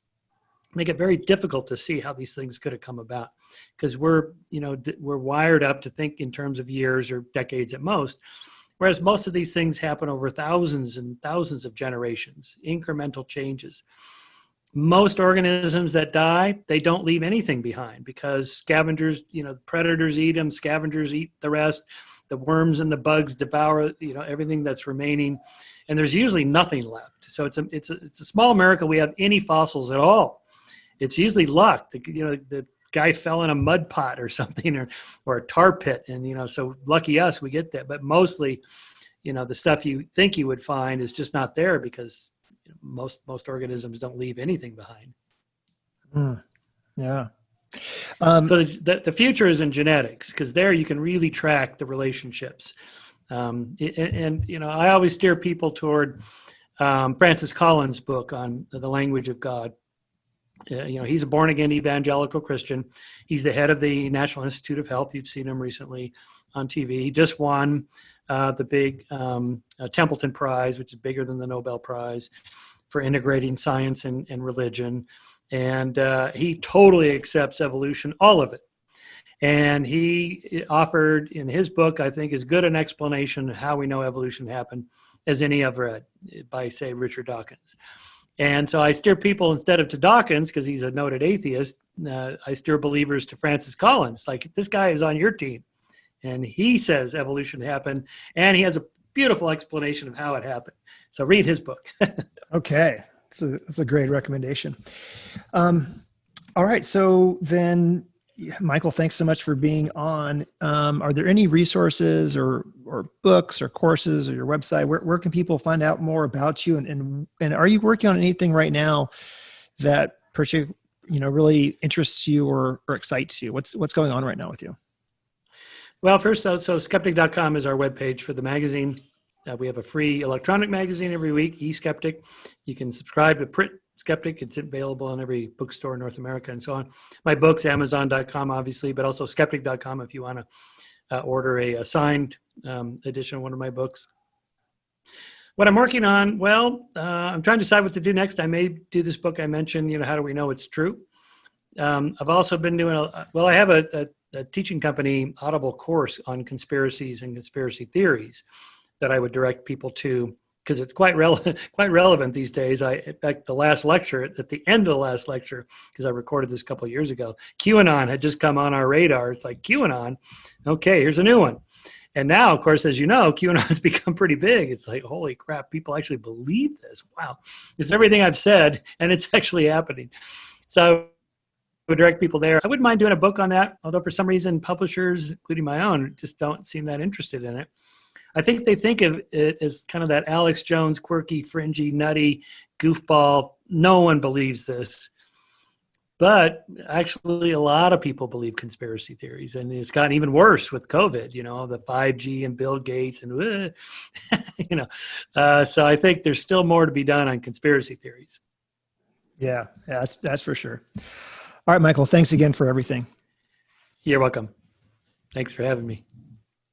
make it very difficult to see how these things could have come about, because we're wired up to think in terms of years or decades at most. Whereas most of these things happen over thousands and thousands of generations, incremental changes. Most organisms that die, they don't leave anything behind because scavengers, predators eat them, scavengers eat the rest. The worms and the bugs devour, everything that's remaining, and there's usually nothing left. So it's a small miracle we have any fossils at all. It's usually luck. The guy fell in a mud pot or something, or a tar pit, and so lucky us, we get that. But mostly, the stuff you think you would find is just not there because most organisms don't leave anything behind. Yeah. So the future is in genetics, because there you can really track the relationships. I always steer people toward Francis Collins' book on the language of God. He's a born-again evangelical Christian. He's the head of the National Institute of Health. You've seen him recently on TV. He just won the big Templeton Prize, which is bigger than the Nobel Prize, for integrating science and religion. And he totally accepts evolution, all of it. And he offered in his book, I think, as good an explanation of how we know evolution happened as any I've read by, say, Richard Dawkins. And so I steer people, instead of to Dawkins, because he's a noted atheist, I steer believers to Francis Collins. Like, this guy is on your team. And he says evolution happened. And he has a beautiful explanation of how it happened. So read his book. Okay. It's a great recommendation. All right. So then, Michael, thanks so much for being on. Are there any resources or books or courses or your website? Where can people find out more about you? And are you working on anything right now that really interests you or excites you? What's going on right now with you? Well, first, so skeptic.com is our webpage for the magazine. We have a free electronic magazine every week, eSkeptic. You can subscribe to print Skeptic. It's available in every bookstore in North America and so on. My books, Amazon.com, obviously, but also skeptic.com if you want to order a signed edition of one of my books. What I'm working on, I'm trying to decide what to do next. I may do this book I mentioned, how do we know it's true? I've also been doing, I have a teaching company Audible course on conspiracies and conspiracy theories that I would direct people to, because it's quite relevant these days. In fact, the last lecture, at the end of the last lecture, because I recorded this a couple of years ago, QAnon had just come on our radar. It's like, QAnon, okay, here's a new one. And now, of course, as you know, QAnon has become pretty big. It's like, holy crap, people actually believe this. Wow. It's everything I've said, and it's actually happening. So I would direct people there. I wouldn't mind doing a book on that, although for some reason publishers, including my own, just don't seem that interested in it. I think they think of it as kind of that Alex Jones, quirky, fringy, nutty, goofball. No one believes this. But actually, a lot of people believe conspiracy theories. And it's gotten even worse with COVID, the 5G and Bill Gates and, so I think there's still more to be done on conspiracy theories. Yeah, that's for sure. All right, Michael, thanks again for everything. You're welcome. Thanks for having me.